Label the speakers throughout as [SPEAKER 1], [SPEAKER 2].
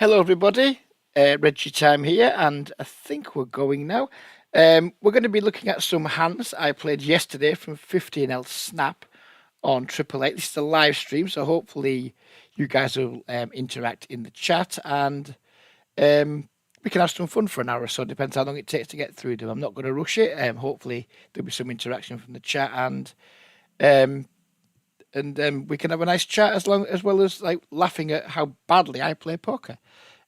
[SPEAKER 1] Hello, everybody. Reggie Time here, and I think we're going now. We're going to be looking at some hands I played yesterday from 15L Snap on Triple Eight. This is a live stream, so hopefully you guys will interact in the chat, and we can have some fun for an hour or so. Depends how long it takes to get through them. I'm not going to rush it. Hopefully there'll be some interaction from the chat, and we can have a nice chat as well as like laughing at how badly I play poker.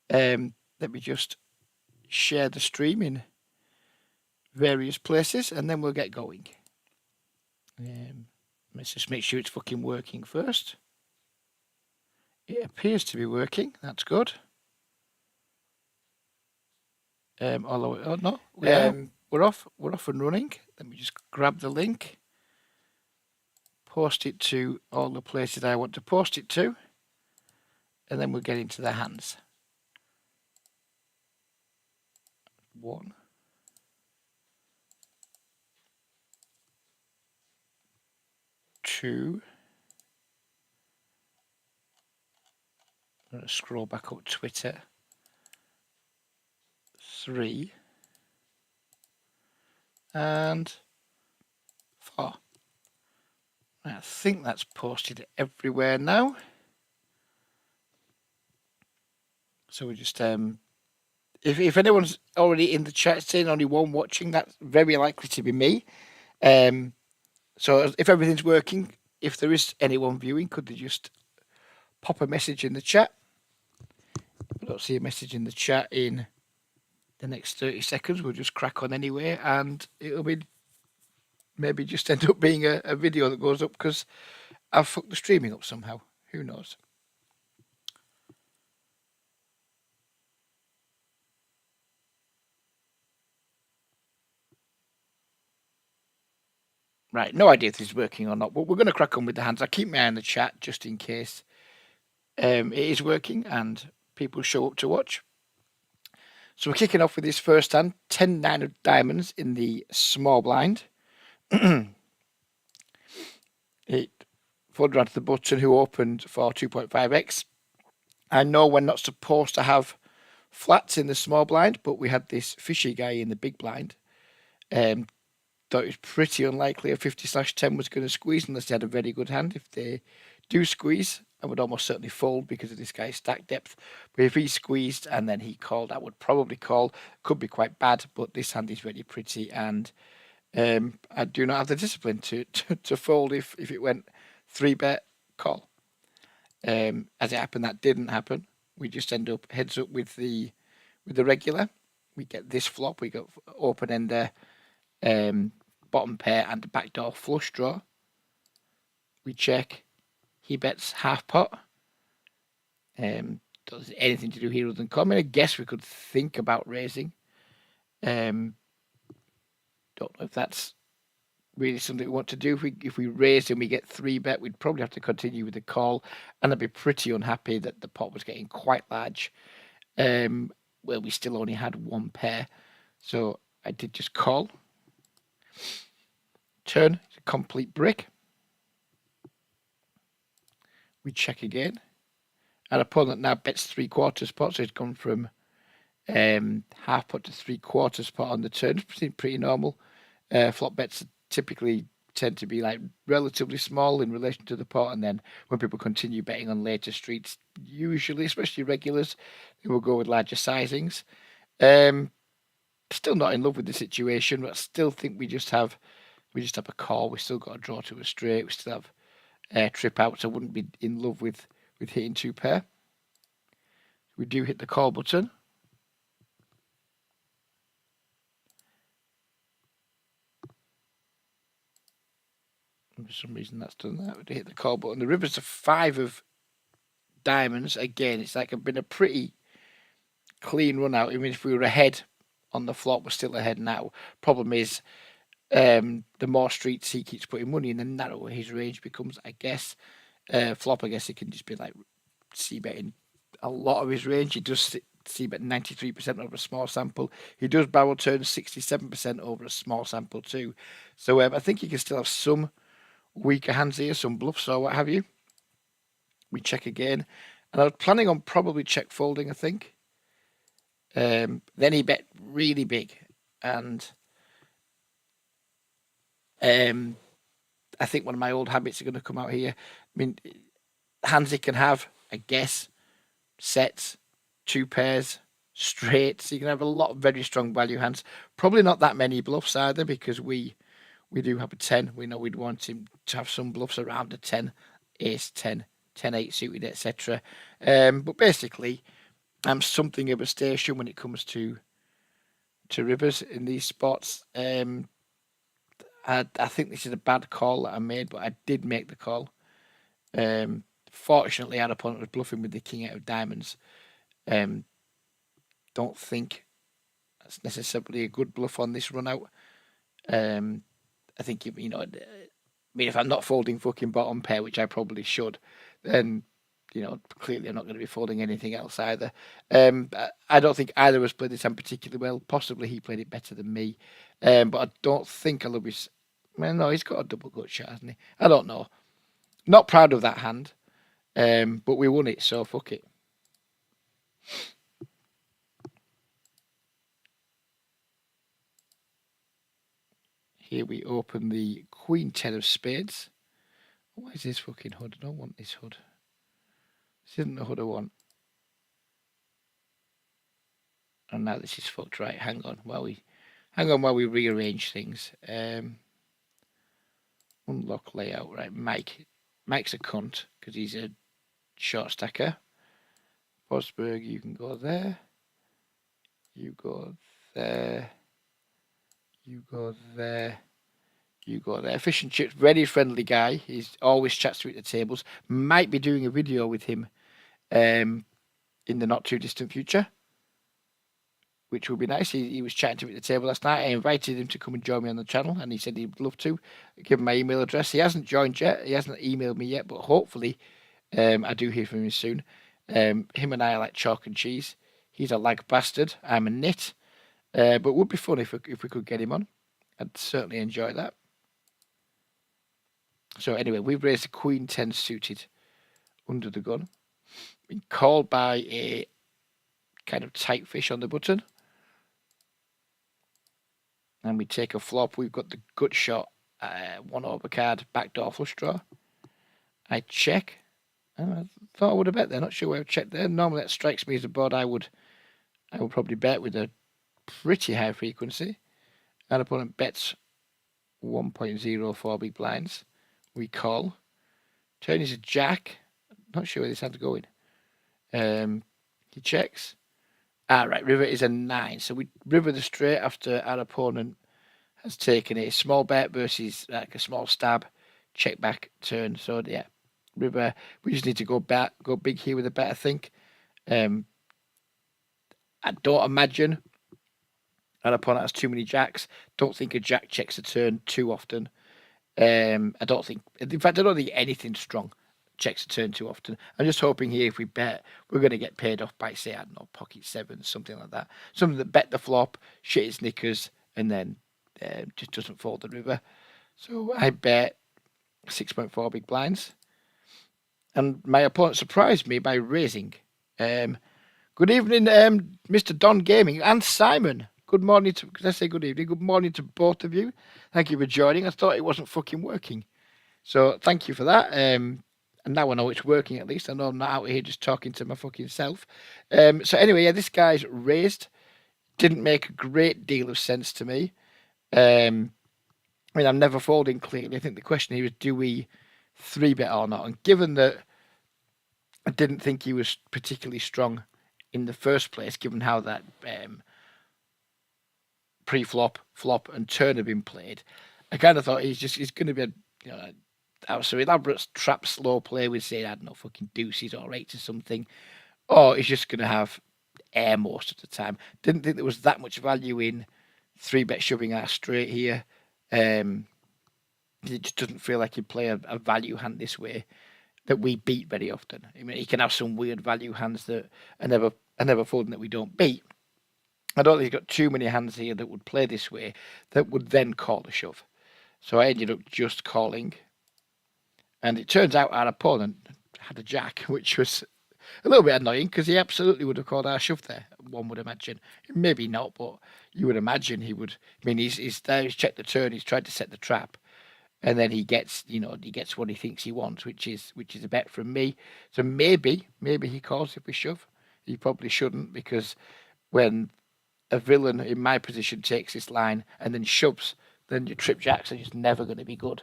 [SPEAKER 1] Let me just share the stream in various places, and then we'll get going. Let's just make sure it's fucking working first. It appears to be working. That's good. Although, oh no, we're off and running. Let me just grab the link, post it to all the places I want to post it to, and then we'll get into the hands. 1, 2. I'm going to scroll back up Twitter. 3 and 4. I think that's posted everywhere now. So we just if anyone's already in the chat saying only one watching, that's very likely to be me. So if everything's working, if there is anyone viewing, could they just pop a message in the chat? If I don't see a message in the chat in the next 30 seconds, we'll just crack on anyway, and it'll be maybe just end up being a video that goes up because I've fucked the streaming up somehow. Who knows? Right, no idea if this is working or not, but we're going to crack on with the hands. I'll keep my eye on the chat just in case it is working and people show up to watch. So we're kicking off with this first hand, 10-9 of diamonds in the small blind. It folded around to the button who opened for 2.5x. I know we're not supposed to have flats in the small blind, but we had this fishy guy in the big blind. Thought it was pretty unlikely a 50/10 was going to squeeze unless they had a very good hand. If they do squeeze, I would almost certainly fold because of this guy's stack depth. But if he squeezed and then he called, I would probably call. Could be quite bad, but this hand is very pretty, and I do not have the discipline to fold if it went 3-bet call. As it happened, that didn't happen. We just end up heads up with the regular. We get this flop. We got open ender, bottom pair, and a backdoor flush draw. We check. He bets half pot. Does anything to do here other than call? I mean, I guess we could think about raising. Don't know if that's really something we want to do. If we raise and we get 3-bet, we'd probably have to continue with the call, and I'd be pretty unhappy that the pot was getting quite large. Well, we still only had one pair, so I did just call. Turn, it's a complete brick. We check again. Our opponent now bets 3/4 pot, so it's gone from half pot to 3/4 pot on the turn. It's pretty normal. Flop bets typically tend to be like relatively small in relation to the pot, and then when people continue betting on later streets, usually, especially regulars, they will go with larger sizings. Still not in love with the situation, but I still think we just have a call. We still got a draw to a straight. We still have trip out, so I wouldn't be in love with hitting 2-pair. We do hit the call button. For some reason that's done that. We hit the call button. The river's a 5 of diamonds. Again, it's like been a pretty clean run out. I mean, if we were ahead on the flop, we're still ahead now. Problem is, the more streets he keeps putting money in, the narrower his range becomes, I guess. Flop, I guess it can just be like c-betting a lot of his range. He does c-bet 93% over a small sample. He does barrel turn 67% over a small sample too. So I think he can still have some weaker hands here, some bluffs or what have you. We check again. And I was planning on probably check folding, I think. Then he bet really big, and I think one of my old habits are going to come out here. I mean, hands he can have, I guess, sets, two pairs, straights. You can have a lot of very strong value hands. Probably not that many bluffs either, because we do have a 10. We know we'd want him to have some bluffs around a 10, ace 10, 10-8 suited, etc. But basically, I'm something of a station when it comes to rivers in these spots. I think this is a bad call that I made, but I did make the call. Fortunately, our opponent was bluffing with the king out of diamonds. Don't think that's necessarily a good bluff on this run out. I think if I'm not folding fucking bottom pair, which I probably should, then clearly I'm not going to be folding anything else either. I don't think either of us played this hand particularly well. Possibly he played it better than me, but I don't think I love his. Well, no, he's got a double gut shot, hasn't he? I don't know. Not proud of that hand, but we won it, so fuck it. Here we open the Queen 10 of spades. Why is this fucking hood? I don't want this hood. This isn't the hood I want. And now this is fucked. Right, hang on while we rearrange things. Unlock layout. Right, Mike's a cunt because he's a short stacker. Bosberg, you can go there. You go there. You go there. You go there. Fish and Chips, very friendly guy. He's always chats to me at the tables. Might be doing a video with him in the not too distant future, which would be nice. He was chatting to me at the table last night. I invited him to come and join me on the channel, and he said he'd love to. Give him my email address. He hasn't joined yet. He hasn't emailed me yet, but hopefully I do hear from him soon. Him and I are like chalk and cheese. He's a lag bastard. I'm a nit. But it would be fun if we could get him on. I'd certainly enjoy that. So anyway, we've raised a Queen 10 suited under the gun. Been called by a kind of tight fish on the button. And we take a flop. We've got the gut shot, one overcard, backdoor flush draw. I check. I thought I would have bet there. Not sure where I checked there. Normally that strikes me as a board I would probably bet with a pretty high frequency. Our opponent bets 1.04 big blinds. We call. Turn is a jack. Not sure where this hand's going. He checks. Right, river is a 9. So we river the straight after our opponent has taken a small bet versus like a small stab, check back, turn. So yeah, river. We just need to go big here with a bet, I think. I don't imagine our opponent has too many jacks. Don't think a jack checks a turn too often. I don't think anything strong checks a turn too often. I'm just hoping here if we bet, we're going to get paid off by, say, I don't know, pocket 7, something like that. Something that bet the flop, shit his knickers, and then just doesn't fold the river. So I bet 6.4 big blinds. And my opponent surprised me by raising. Good evening, Mr. Don Gaming and Simon. Good morning to, because I say good evening, good morning to both of you. Thank you for joining. I thought it wasn't fucking working. So thank you for that. And now I know it's working at least. I know I'm not out here just talking to my fucking self. So anyway, yeah, this guy's raised. Didn't make a great deal of sense to me. I mean, I'm never folding clearly. I think the question here is, do we 3-bet or not? And given that I didn't think he was particularly strong in the first place, given how that pre-flop, flop, and turn have been played, I kind of thought he's going to be so elaborate trap slow play with, say, I don't know, fucking deuces or 8s or something, or he's just going to have air most of the time. Didn't think there was that much value in 3-bet shoving our straight here. It just doesn't feel like he'd play a value hand this way that we beat very often. I mean, he can have some weird value hands that are never folding that we don't beat. I don't think he's got too many hands here that would play this way that would then call a shove. So I ended up just calling. And it turns out our opponent had a jack, which was a little bit annoying because he absolutely would have called our shove there. One would imagine, maybe not, but you would imagine he would. I mean, he's there, he's checked the turn, he's tried to set the trap, and then he gets, he gets what he thinks he wants, which is a bet from me. So maybe he calls if we shove. He probably shouldn't, because when a villain in my position takes this line and then shoves, then your trip jacks are just never going to be good.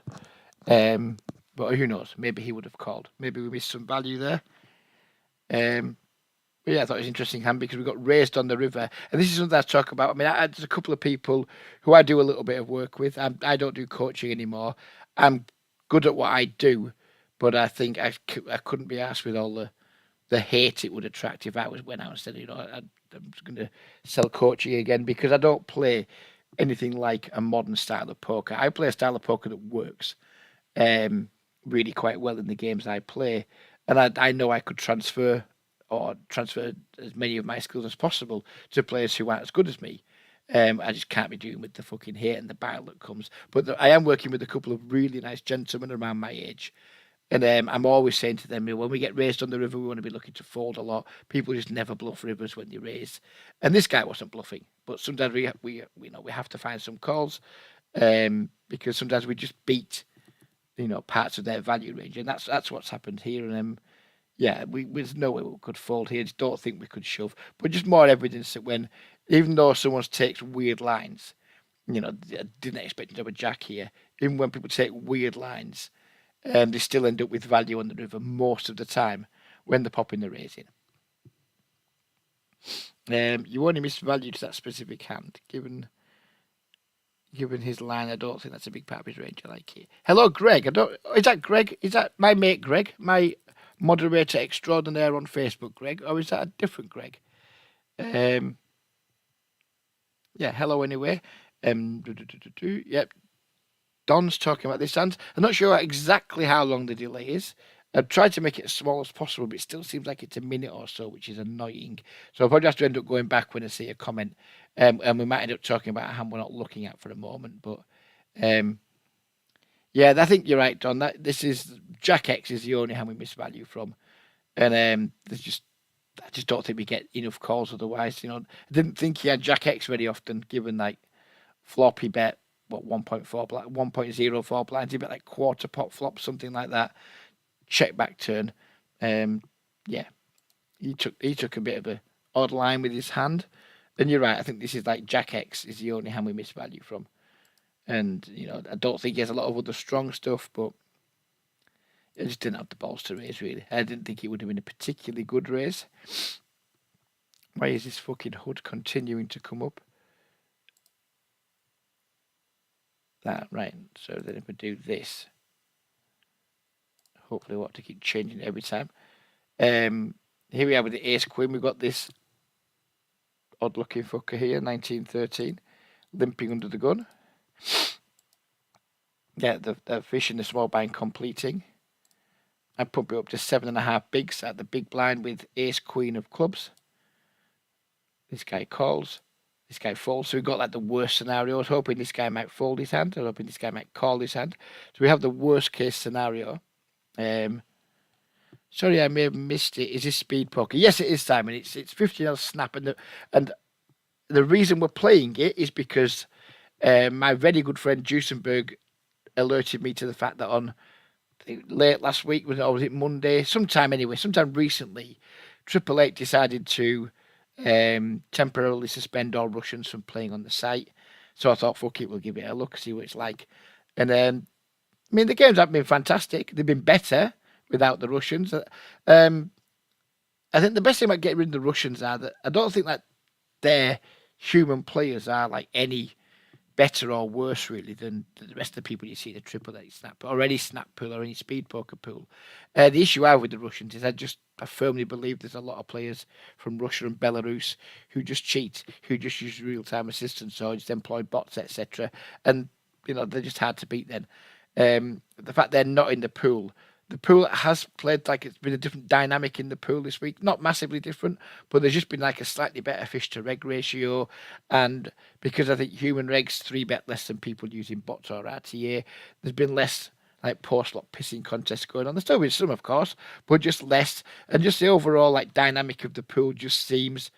[SPEAKER 1] But who knows? Maybe he would have called. Maybe we missed some value there. But yeah, I thought it was an interesting hand because we got raised on the river. And this is something I talk about. I mean, there's a couple of people who I do a little bit of work with. I don't do coaching anymore. I'm good at what I do, but I think I couldn't be asked with all the hate it would attract if I went out and said, I'm going to sell coaching again, because I don't play anything like a modern style of poker. I play a style of poker that works really quite well in the games I play. And I know I could transfer as many of my skills as possible to players who aren't as good as me. I just can't be doing with the fucking hate and the bile that comes. But I am working with a couple of really nice gentlemen around my age. And I'm always saying to them, when we get raised on the river, we want to be looking to fold a lot. People just never bluff rivers when they raise. And this guy wasn't bluffing. But sometimes we have to find some calls, because sometimes we just beat parts of their value range. And that's what's happened here. And there's no way we could fold here. Just don't think we could shove. But just more evidence that even though someone takes weird lines, I didn't expect to have a jack here. Even when people take weird lines, they still end up with value on the river most of the time when they're popping the raising. You only missed value to that specific hand, given his line. I don't think that's a big part of his range. I like it. Hello, Greg. Is that Greg? Is that my mate Greg? My moderator extraordinaire on Facebook, Greg, or is that a different Greg? Hello anyway. Yep. Don's talking about this hand. I'm not sure exactly how long the delay is. I've tried to make it as small as possible, but it still seems like it's a minute or so, which is annoying. So I'll probably have to end up going back when I see a comment. And we might end up talking about a hand we're not looking at for a moment. But I think you're right, Don. Jack X is the only hand we miss value from. And I just don't think we get enough calls otherwise. I didn't think he had Jack X very often, given floppy bet, 1.04 blinds, he bet like quarter pot flop, something like that. Check back turn. He took a bit of a odd line with his hand. And you're right, I think this is Jack X is the only hand we miss value from. And, I don't think he has a lot of other strong stuff, but I just didn't have the balls to raise, really. I didn't think it would have been a particularly good raise. Why is this fucking HUD continuing to come up? That, right. So then if we do this, hopefully we'll have to keep changing it every time. Here we are with the ace queen. We've got this odd looking fucker here, 1913, limping under the gun. Yeah, the fish in the small blind completing. I pump it up to 7.5 bigs at the big blind with ace queen of clubs. This guy calls. This guy folds. So we've got the worst scenario. I was hoping this guy might fold his hand. I was hoping this guy might call his hand. So we have the worst case scenario. Sorry, I may have missed it. Is this speed poker? Yes, it is, Simon. It's 15L snap, and the reason we're playing it is because my very good friend Duesenberg alerted me to the fact that on late last week, was it Monday? Sometime recently, Triple Eight decided to temporarily suspend all Russians from playing on the site. So I thought, fuck it, we'll give it a look, see what it's like. And the games haven't been fantastic. They've been better without the Russians. I think the best thing about getting rid of the Russians are that I don't think that their human players are any better or worse really than the rest of the people you see in the Triple Eight snap or any snap pool or any speed poker pool. The issue I have with the Russians is I firmly believe there's a lot of players from Russia and Belarus who just cheat, who just use real-time assistance or just employ bots, etc. And they're just hard to beat then. The fact they're not in the pool has played it's been a different dynamic in the pool this week. Not massively different, but there's just been a slightly better fish to reg ratio. And because I think human regs 3-bet less than people using bots or RTA, there's been less like post-flop pissing contests going on. There's still been some, of course, but just less. And just the overall like dynamic of the pool just seems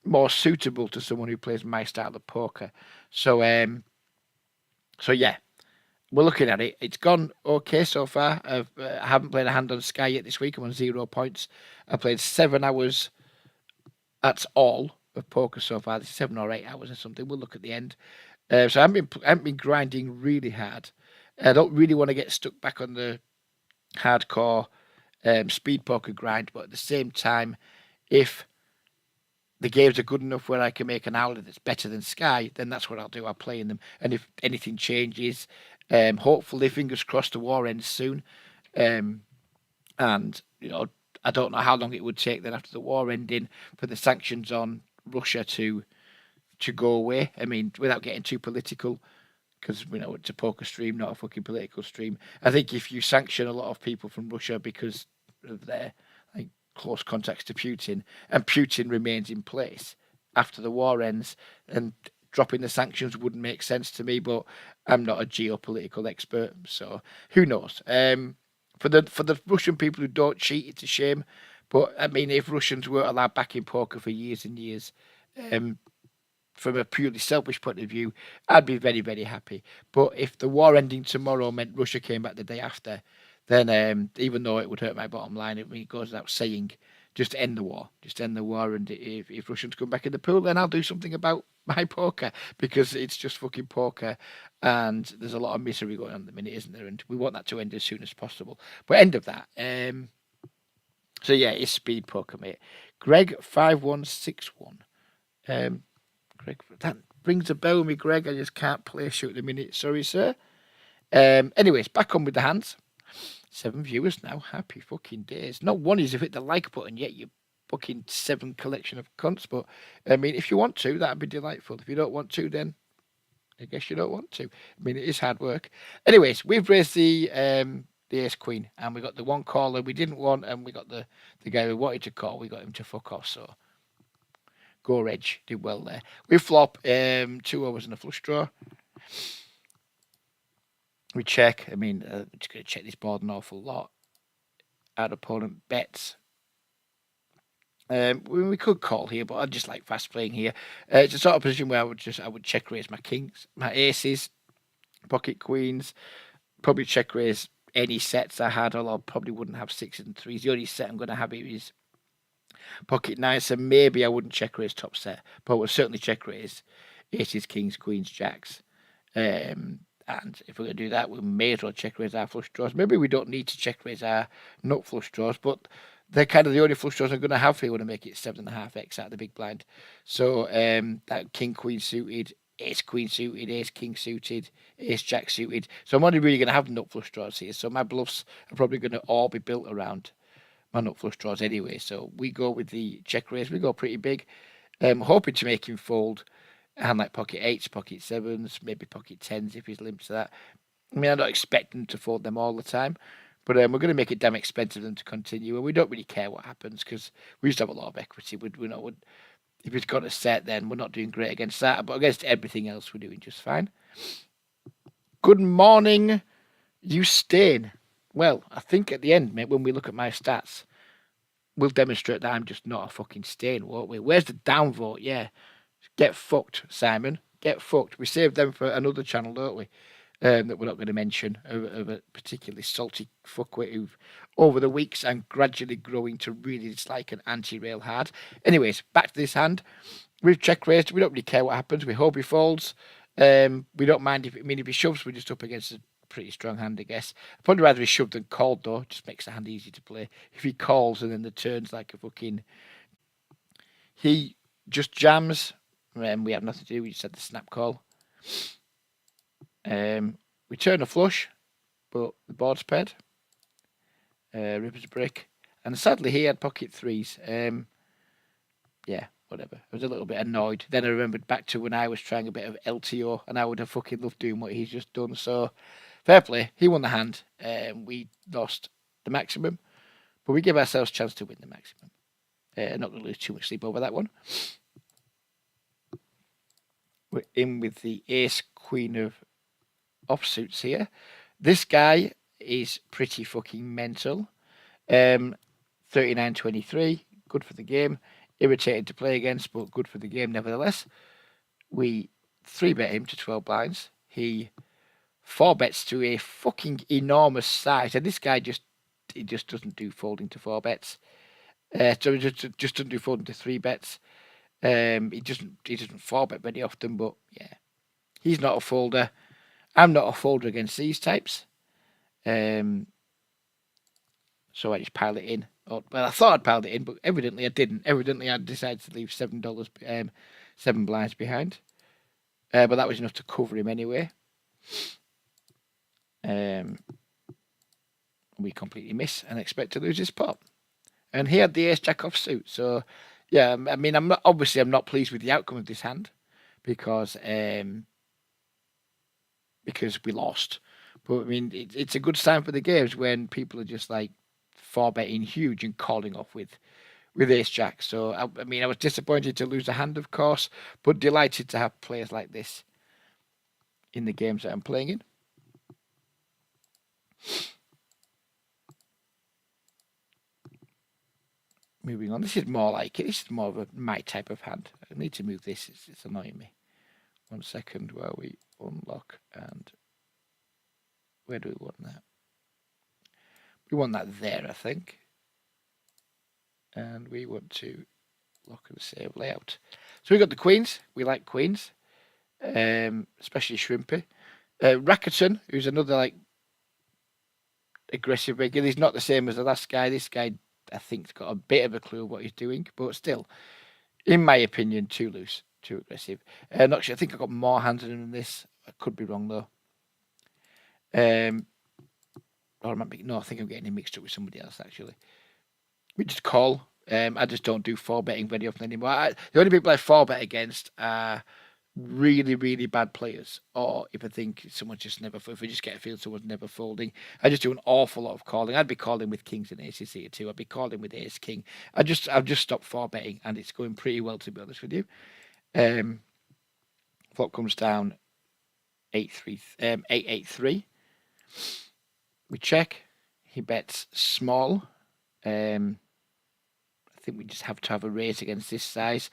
[SPEAKER 1] more suitable to someone who plays my style of poker. So yeah, we're looking at it. It's gone okay so far. I haven't played a hand on Sky yet this week. I'm on 0 points. I played 7 hours. That's all of poker so far. This is 7 or 8 hours or something. We'll look at the end. So I haven't been grinding really hard. I don't really want to get stuck back on the hardcore speed poker grind, but at the same time, if the games are good enough where I can make an hourly that's better than Sky, then that's what I'll do. I'll play in them. And if anything changes, hopefully, fingers crossed, the war ends soon. And, I don't know how long it would take then after the war ending for the sanctions on Russia to go away. I mean, without getting too political, because it's a poker stream, not a fucking political stream. I think if you sanction a lot of people from Russia because of their close contacts to Putin, and Putin remains in place after the war ends, and dropping the sanctions wouldn't make sense to me. But I'm not a geopolitical expert, so who knows? For the Russian people who don't cheat, it's a shame. But I mean, if Russians were allowed back in poker for years and years, from a purely selfish point of view, I'd be very, very happy. But if the war ending tomorrow meant Russia came back the day after, then even though it would hurt my bottom line, it goes without saying, just end the war. Just end the war. And if Russians come back in the pool, then I'll do something about my poker, because it's just fucking poker. And there's a lot of misery going on at the minute, isn't there? And we want that to end as soon as possible. But end of that. So yeah, it's speed poker, mate. Greg5161. Greg, that rings a bell with me, Greg. I just can't place you at the minute. Sorry, sir. Anyways, back on with the hands. 7 viewers now. Happy fucking days. Not one is if hit the like button yet, you fucking 7 collection of cunts. But I mean, if you want to, that'd be delightful. If you don't want to, then I guess you don't want to. I mean, it is hard work. Anyways, we've raised the ace queen, and we got the one caller we didn't want, and we got the guy we wanted to call. We got him to fuck off. So go Reg, did well there. We flop 2 overs and a flush draw. We check. I mean, we're just going to check this board an awful lot. Our opponent bets. We could call here, but I just like fast playing here. It's a sort of position where I would check raise my kings, my aces, pocket queens, probably check raise any sets I had, although I probably wouldn't have 6s and 3s. The only set I'm going to have here is pocket 9, so maybe I wouldn't check raise top set, but I would certainly check raise aces, kings, queens, jacks. And if we're going to do that, we may as well check raise our flush draws. Maybe we don't need to check raise our nut flush draws, but they're kind of the only flush draws I'm going to have here when I make it 7.5x out of the big blind. So that king, queen suited, ace, queen suited, ace, king suited, ace, jack suited. So I'm only really going to have nut flush draws here. So my bluffs are probably going to all be built around my nut flush draws anyway. So we go with the check raise. We go pretty big. Hoping to make him fold hand like pocket 8s, pocket 7s, maybe pocket 10s if he's limped to that. I mean, I'm not expecting to fold them all the time, but we're going to make it damn expensive for them to continue, and we don't really care what happens because we just have a lot of equity. If he's got a set, then we're not doing great against that, but against everything else, we're doing just fine. Good morning, you stain. Well, I think at the end, mate, when we look at my stats, we'll demonstrate that I'm just not a fucking stain, won't we? Where's the downvote? Yeah. Get fucked, Simon. Get fucked. We saved them for another channel, don't we? That we're not going to mention, of a particularly salty fuckwit who've, over the weeks, I'm gradually growing to really dislike an anti-rail hard. Anyways, back to this hand. We've check raised. We don't really care what happens. We hope he folds. We don't mind if he shoves. We're just up against a pretty strong hand, I guess. I'd probably rather he shoved than called, though. It just makes the hand easy to play. If he calls and then the turn's like a fucking... He just jams... we have nothing to do. We just had the snap call. We turn a flush, but the board's paired. Rippers a brick. And sadly, he had pocket 3s. Yeah, whatever. I was a little bit annoyed. Then I remembered back to when I was trying a bit of LTO, and I would have fucking loved doing what he's just done. So, fair play. He won the hand. We lost the maximum, but we give ourselves a chance to win the maximum. Not going to lose too much sleep over that one. We're in with the ace queen of offsuits here. This guy is pretty fucking mental. 39-23, good for the game. Irritating to play against, but good for the game nevertheless. We 3-bet him to 12 blinds. He 4-bets to a fucking enormous size, and this guy just doesn't do folding to 4-bets. So he just doesn't do folding to 3-bets. He doesn't 4-bet very often, but yeah, he's not a folder. I'm not a folder against these types. So I just piled it in. Well, I thought I'd piled it in, but evidently I didn't. Evidently I decided to leave $7, 7 blinds behind. But that was enough to cover him anyway. We completely miss and expect to lose this pot. And he had the ace jack offsuit. So yeah, I mean, I'm not pleased with the outcome of this hand because we lost. But I mean, it's a good sign for the games when people are just like 4-betting huge and calling off with ace jack. So I mean, I was disappointed to lose a hand, of course, but delighted to have players like this in the games that I'm playing in. Moving on. This is more like it. This is more of my type of hand. I need to move this. It's annoying me. 1 second while we unlock. And where do we want that? We want that there, I think. And we want to lock and save layout. So we got the queens. We like queens, especially Shrimpy. Rakuten, who's another like aggressive regular. He's not the same as the last guy. This guy, I think, has got a bit of a clue what he's doing, but still, in my opinion, too loose, too aggressive. Not sure. I think I got more hands than this. I could be wrong though. Or I think I'm getting him mixed up with somebody else actually. We just call. I just don't do 4-betting very often anymore. The only people I 4-bet against are really, really bad players, or if I think someone's just never, if we just get a feel someone's never folding, I just do an awful lot of calling. I'd be calling with kings and aces here too. I'd be calling with ace king. I've just stopped 4-betting, and it's going pretty well, to be honest with you. Flop comes down 8-8-3. We check. He bets small. I think we just have to have a raise against this size.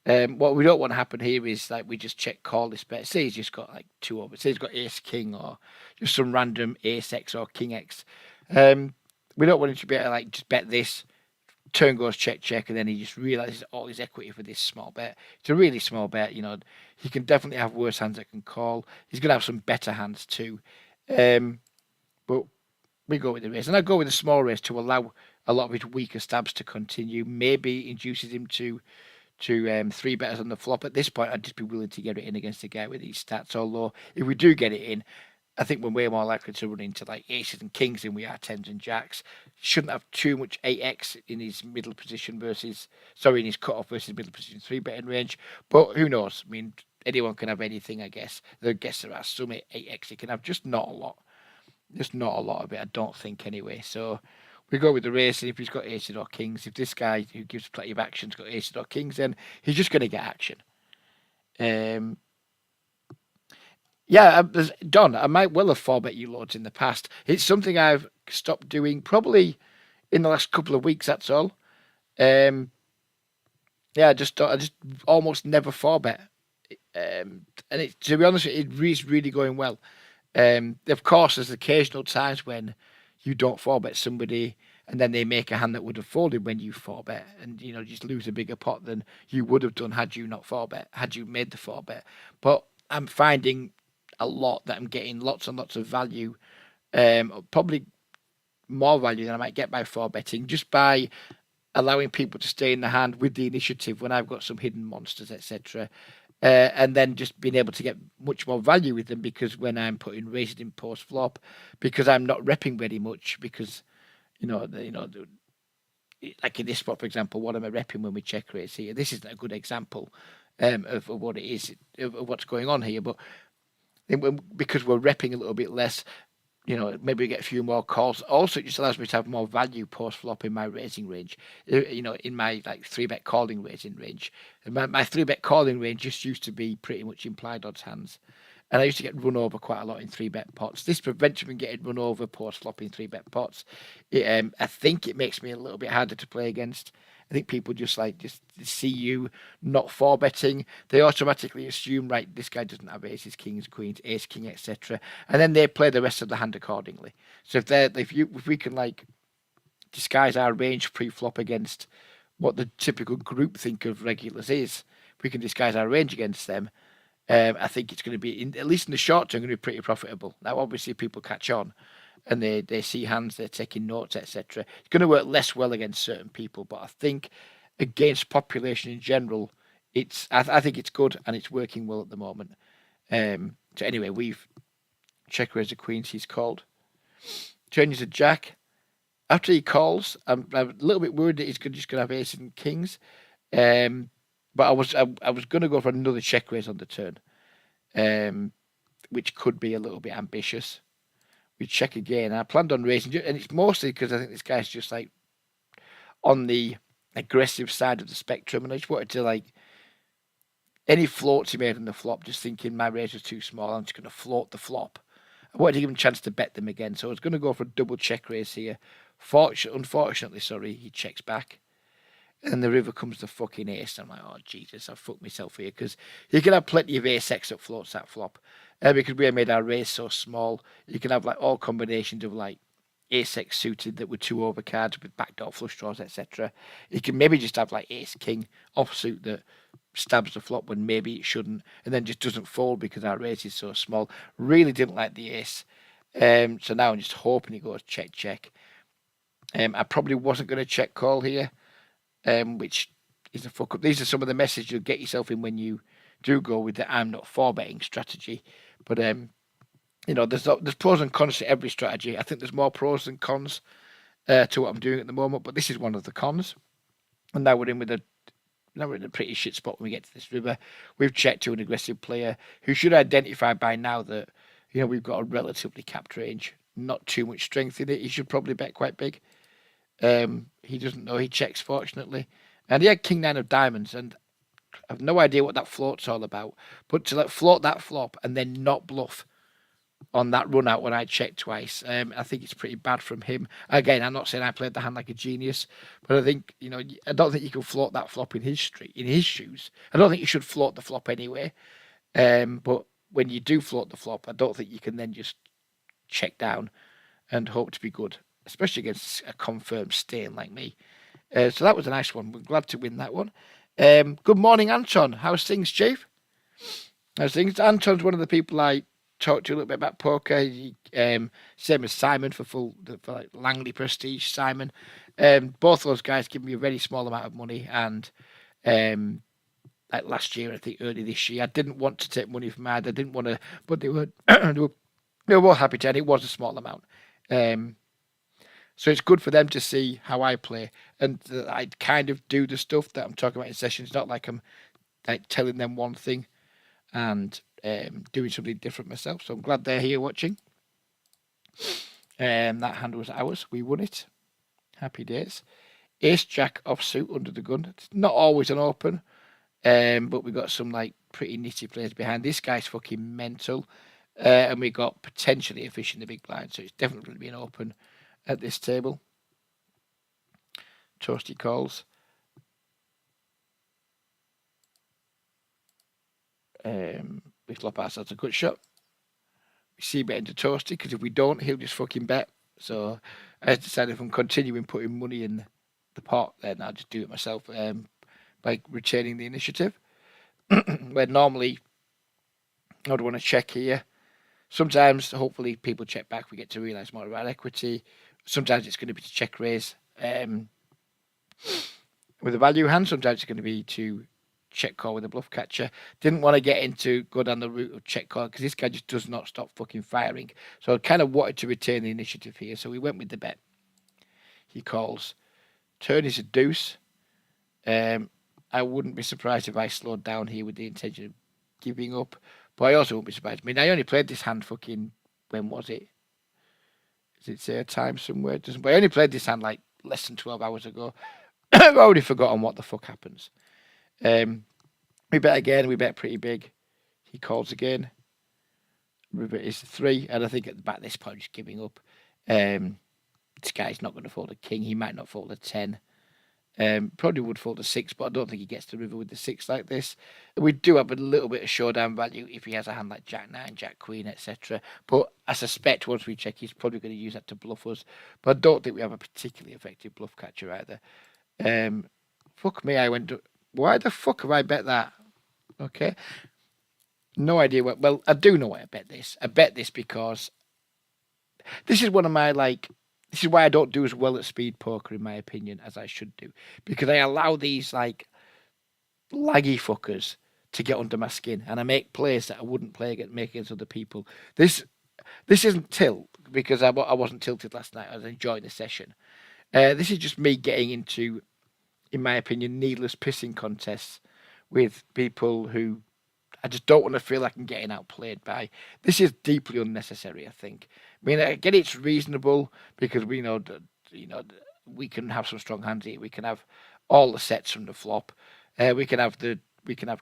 [SPEAKER 1] What we don't want to happen here is like we just check call this bet. Say he's just got like 2 over. Say he's got ace king or just some random ace x or king x. We don't want him to be able to like just bet this. Turn goes check, and then he just realizes all his equity for this small bet. It's a really small bet. You know, he can definitely have worse hands that can call. He's gonna have some better hands too. But we go with the raise, and I go with the small raise to allow a lot of his weaker stabs to continue. Maybe induces him to 3 betters on the flop. At this point, I'd just be willing to get it in against a guy with these stats. Although if we do get it in, I think we're way more likely to run into like aces and kings than we are tens and jacks. Shouldn't have too much 8x in his middle position in his cutoff versus middle position 3-betting range. But who knows? I mean, anyone can have anything, I guess. I guess there are some 8x he can have, just not a lot. Just not a lot of it, I don't think, anyway. So we go with the race, and if he's got aces or kings, if this guy who gives plenty of action has got aces or kings, then he's just going to get action. Yeah, Don, I might well have 4-bet you loads in the past. It's something I've stopped doing probably in the last couple of weeks, that's all. Yeah, I just almost never 4-bet. And to be honest, it is really going well. Of course, there's occasional times when you don't 4-bet somebody and then they make a hand that would have folded when you 4-bet, and you know, just lose a bigger pot than you would have done had you not 4-bet, had you made the 4-bet. But I'm finding a lot that I'm getting lots and lots of value, probably more value than I might get by 4-betting, just by allowing people to stay in the hand with the initiative when I've got some hidden monsters, etc. And then just being able to get much more value with them, because when I'm putting raises in post flop, because I'm not repping very much, because like in this spot, for example, what am I repping when we check raise here? This isn't a good example of what it is, of what's going on here, but because we're repping a little bit less, maybe we get a few more calls. Also, it just allows me to have more value post flop in my raising range. In my like 3-bet calling raising range. And my 3-bet calling range just used to be pretty much implied odds hands. And I used to get run over quite a lot in 3-bet pots. This prevents me from getting run over post flop in 3-bet pots. I think it makes me a little bit harder to play against. I think people just see you not 4-betting. They automatically assume, right, this guy doesn't have aces, kings, queens, ace, king, etc. And then they play the rest of the hand accordingly. So if we can like disguise our range pre-flop against what the typical group think of regulars is, if we can disguise our range against them, I think it's going to be, at least in the short term, going to be pretty profitable. Now, obviously, people catch on and they see hands, they're taking notes, etc. It's going to work less well against certain people, but I think against population in general, I think it's good and it's working well at the moment. So anyway, we've check raise the queens. He's called. Changes a jack. After he calls, I'm a little bit worried that he's just going to have aces and kings. But I was going to go for another check raise on the turn, which could be a little bit ambitious. We check again. I planned on raising, and it's mostly because I think this guy's just like on the aggressive side of the spectrum, and I just wanted to like any floats he made on the flop, just thinking my raise was too small. I'm just going to float the flop. I wanted to give him a chance to bet them again, so I was going to go for a double check raise here. Unfortunately, he checks back. And the river comes the fucking ace. I'm like, oh, Jesus, I've fucked myself here. Because you can have plenty of ace-x that floats that flop. Because we made our raise so small, you can have like all combinations of like ace-x suited that were 2-over cards with backdoor flush draws, etc. You can maybe just have like ace-king offsuit that stabs the flop when maybe it shouldn't, and then just doesn't fold because our raise is so small. Really didn't like the ace. So now I'm just hoping he goes check. I probably wasn't going to check call here. Which is a fuck up. These are some of the messages you'll get yourself in when you do go with the I'm not 4-betting strategy. But there's pros and cons to every strategy. I think there's more pros than cons to what I'm doing at the moment. But this is one of the cons. And now we're in a pretty shit spot when we get to this river. We've checked to an aggressive player who should identify by now that we've got a relatively capped range, not too much strength in it. He should probably bet quite big. He doesn't know. He checks, fortunately. And he had king 9 of diamonds, and I have no idea what that float's all about. But to float that flop and then not bluff on that run out when I checked twice, I think it's pretty bad from him. Again, I'm not saying I played the hand like a genius, but I think, I don't think you can float that flop in his shoes. I don't think you should float the flop anyway. But when you do float the flop, I don't think you can then just check down and hope to be good, especially against a confirmed stain like me. So that was a nice one. We're glad to win that one. Good morning, Anton. How's things, Chief? How's things? Anton's one of the people I talked to a little bit about poker. Same as Simon for like Langley Prestige. Simon. Both those guys give me a very small amount of money, and like last year, I think early this year, I didn't want to take money from Ad. I didn't want to, but they were they were happy to, and it was a small amount. So it's good for them to see how I play, and I kind of do the stuff that I'm talking about in sessions. Not like I'm like telling them one thing and doing something different myself. So I'm glad they're here watching. That hand was ours. We won it. Happy days. Ace Jack offsuit under the gun. It's not always an open, but we got some like pretty nitty players behind. This guy's fucking mental, and we got potentially a fish in the big blind. So it's definitely going to be an open at this table. Toasty calls. We flop ourselves a good shot. We see bet into Toasty, because if we don't, he'll just fucking bet. So I decided if I'm continuing putting money in the pot, then I'll just do it myself by retaining the initiative. Where normally I would want to check here. Sometimes, hopefully, people check back. We get to realise more of our equity. Sometimes it's going to be to check raise with a value hand. Sometimes it's going to be to check call with a bluff catcher. Didn't want to go down the route of check call because this guy just does not stop fucking firing. So I kind of wanted to retain the initiative here. So we went with the bet. He calls. Turn is a deuce. I wouldn't be surprised if I slowed down here with the intention of giving up. But I also wouldn't be surprised. I mean, I only played this hand fucking, when was it? Does it say a time somewhere? It doesn't. But I only played this hand like less than 12 hours ago. I've already forgotten what the fuck happens. We bet again. We bet pretty big. He calls again. River is 3, and I think at the back this point he's giving up. This guy's not going to fold a king. He might not fold a 10. Probably would fold a 6, but I don't think he gets the river with the 6 like this. We do have a little bit of showdown value if he has a hand like Jack 9, Jack Queen, etc. But I suspect once we check, he's probably going to use that to bluff us. But I don't think we have a particularly effective bluff catcher either. Fuck me, I went. Why the fuck have I bet that? Okay. No idea what. Well, I do know why I bet this. I bet this because this is one of my this is why I don't do as well at speed poker, in my opinion, as I should do. Because I allow these laggy fuckers to get under my skin, and I make plays that I wouldn't make against other people. This isn't tilt because I wasn't tilted last night. I was enjoying the session. This is just me getting into, in my opinion, needless pissing contests with people who I just don't want to feel like I'm getting outplayed by. This is deeply unnecessary, I think. I mean, again, it's reasonable because we know that, we can have some strong hands here. We can have all the sets from the flop. We can have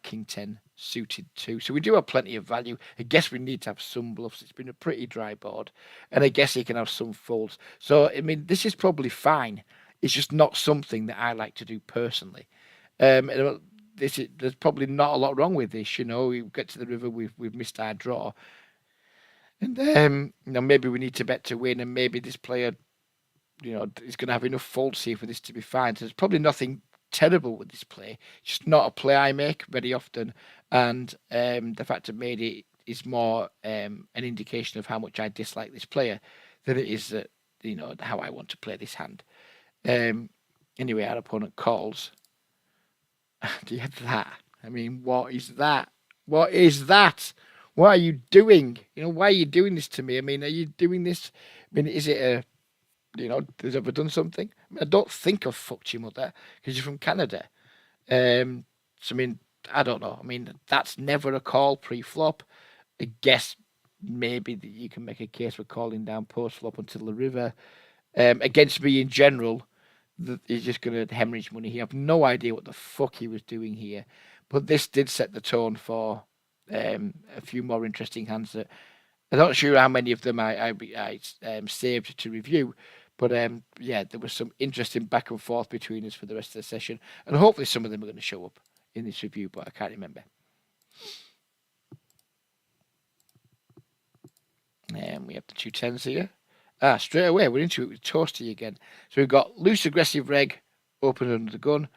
[SPEAKER 1] King 10 suited too. So we do have plenty of value. I guess we need to have some bluffs. It's been a pretty dry board. And I guess he can have some folds. So, I mean, this is probably fine. It's just not something that I like to do personally. There's probably not a lot wrong with this. We get to the river, we've missed our draw. And maybe we need to bet to win, and maybe this player, is going to have enough folds here for this to be fine. So there's probably nothing terrible with this play. It's just not a play I make very often, and the fact I've made it is more an indication of how much I dislike this player than it is that how I want to play this hand. Anyway, our opponent calls. Do you have that? I mean, what is that? What is that? What are you doing? Why are you doing this to me? I mean, are you doing this? I mean, is it has ever done something? I mean, I don't think I've fucked your mother because you're from Canada. So, I mean, I don't know. I mean, that's never a call pre-flop. I guess maybe that you can make a case for calling down post-flop until the river. Against me in general, he's just going to hemorrhage money here. I have no idea what the fuck he was doing here. But this did set the tone for a few more interesting hands that I'm not sure how many of them I saved to review. But there was some interesting back and forth between us for the rest of the session. And hopefully some of them are going to show up in this review, but I can't remember. And we have the 2 10s here. Straight away, we're into it with Toasty again. So we've got loose aggressive reg, open under the gun.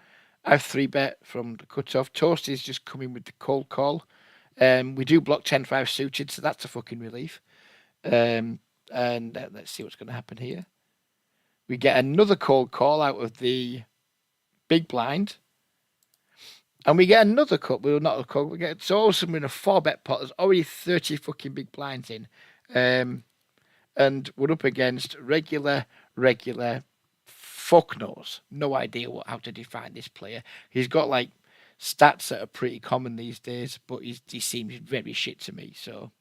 [SPEAKER 1] I have 3-bet from the cutoff. Toasty is just coming with the cold call. We do block 10-5 suited, so that's a fucking relief. And let's see what's going to happen here. We get another cold call out of the big blind. And we get another cut. Well, not a cut. So all of a sudden we're in a 4-bet pot. There's already 30 fucking big blinds in. And we're up against regular fuck knows. No idea how to define this player. He's got stats that are pretty common these days, but he seems very shit to me. So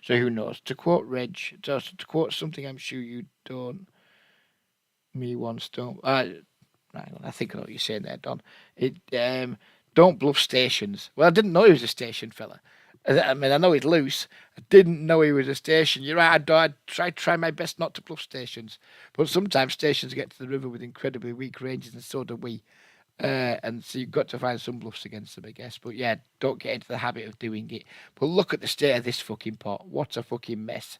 [SPEAKER 1] who knows? To quote Reg, to quote something I'm sure you don't. Me once don't. I think I know what you're saying there, Don. Don't bluff stations. Well, I didn't know he was a station fella. I mean, I know he's loose. I didn't know he was a station. You're right. I try my best not to bluff stations, but sometimes stations get to the river with incredibly weak ranges, and so do we. And so you've got to find some bluffs against them, I guess. But yeah, don't get into the habit of doing it. But look at the state of this fucking pot. What a fucking mess.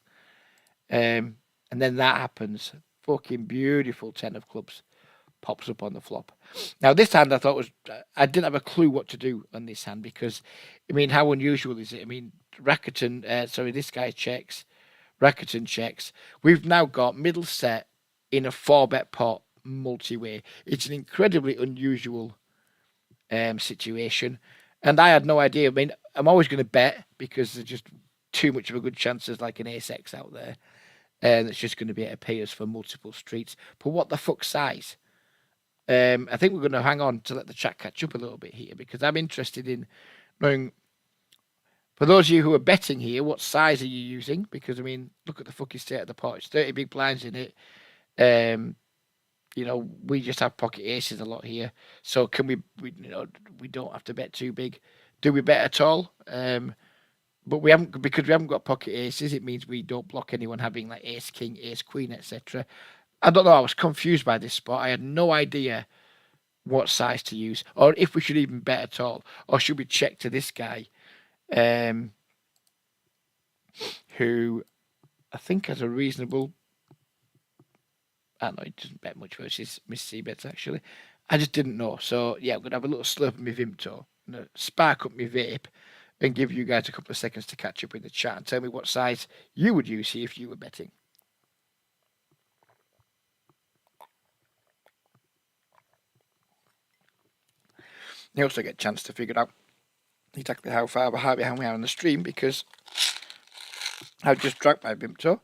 [SPEAKER 1] And then that happens. Fucking beautiful 10 of clubs pops up on the flop. Now this hand I thought I didn't have a clue what to do on this hand because, I mean, how unusual is it? I mean, this guy checks, Rakuten checks. We've now got middle set in a 4-bet pot multi-way. It's an incredibly unusual situation, and I had no idea. I mean, I'm always going to bet because there's just too much of a good chance there's like an ace-x out there, and it's just going to be able to pay us for multiple streets. But what the fuck size? I think we're going to hang on to let the chat catch up a little bit here because I'm interested in knowing, for those of you who are betting here, what size are you using? Because, I mean, look at the fucking state of the pot. It's 30 big blinds in it. We just have pocket aces a lot here. So can we don't have to bet too big. Do we bet at all? But we haven't, because we haven't got pocket aces. It means we don't block anyone having like ace king, ace queen, etc. I don't know. I was confused by this spot. I had no idea what size to use, or if we should even bet at all, or should we check to this guy, um, who I think has a reasonable. I don't know, he doesn't bet much versus Miss C bets actually. I just didn't know. So yeah, I'm gonna have a little slurp of my Vimto, spark up my vape, and give you guys a couple of seconds to catch up in the chat and tell me what size you would use here if you were betting. You also get a chance to figure out exactly how far behind we are on the stream, because I've just drank my Vimto,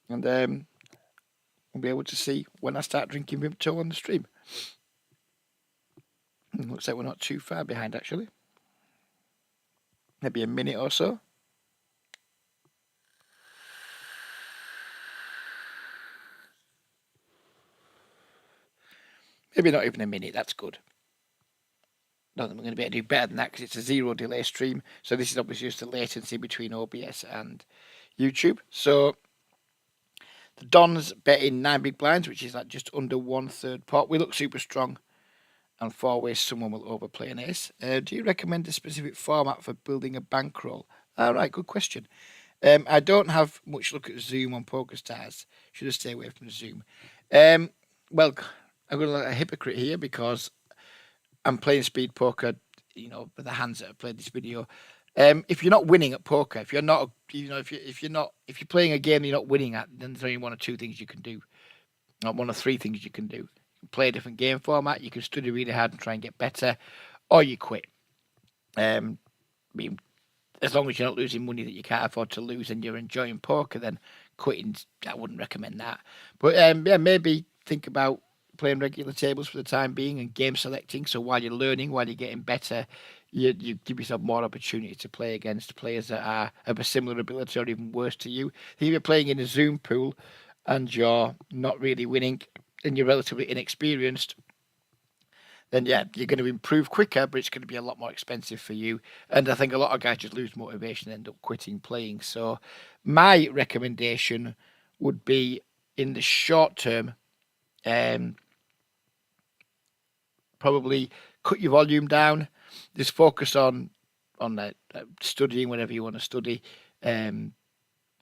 [SPEAKER 1] and we'll be able to see when I start drinking Vimto on the stream. Looks like we're not too far behind actually. Maybe a minute or so. Maybe not even a minute, that's good. I don't think we're going to be able to do better than that because it's a zero delay stream. So this is obviously just the latency between OBS and YouTube. So the Don's betting 9 big blinds, which is like just under 1/3 pot. We look super strong. And 4 ways someone will overplay an ace. Do you recommend a specific format for building a bankroll? All right, good question. I don't have much look at Zoom on PokerStars. Should have stayed away from Zoom. Well, I'm going to look like a hypocrite here because I'm playing speed poker, with the hands that have played this video. If you're not winning at poker, if you're not, if you're playing a game and you're not winning at, then there's only one or two things you can do. Not one or three things you can do. You can play a different game format. You can study really hard and try and get better, or you quit. I mean, as long as you're not losing money that you can't afford to lose and you're enjoying poker, then quitting, I wouldn't recommend that. But yeah, maybe think about playing regular tables for the time being and game selecting. So while you're learning, while you're getting better, you give yourself more opportunity to play against players that are of a similar ability or even worse to you. If you're playing in a Zoom pool and you're not really winning and you're relatively inexperienced, then yeah, you're going to improve quicker, but it's going to be a lot more expensive for you. And I think a lot of guys just lose motivation and end up quitting playing. So my recommendation would be in the short term, probably cut your volume down. Just focus on studying whatever you want to study.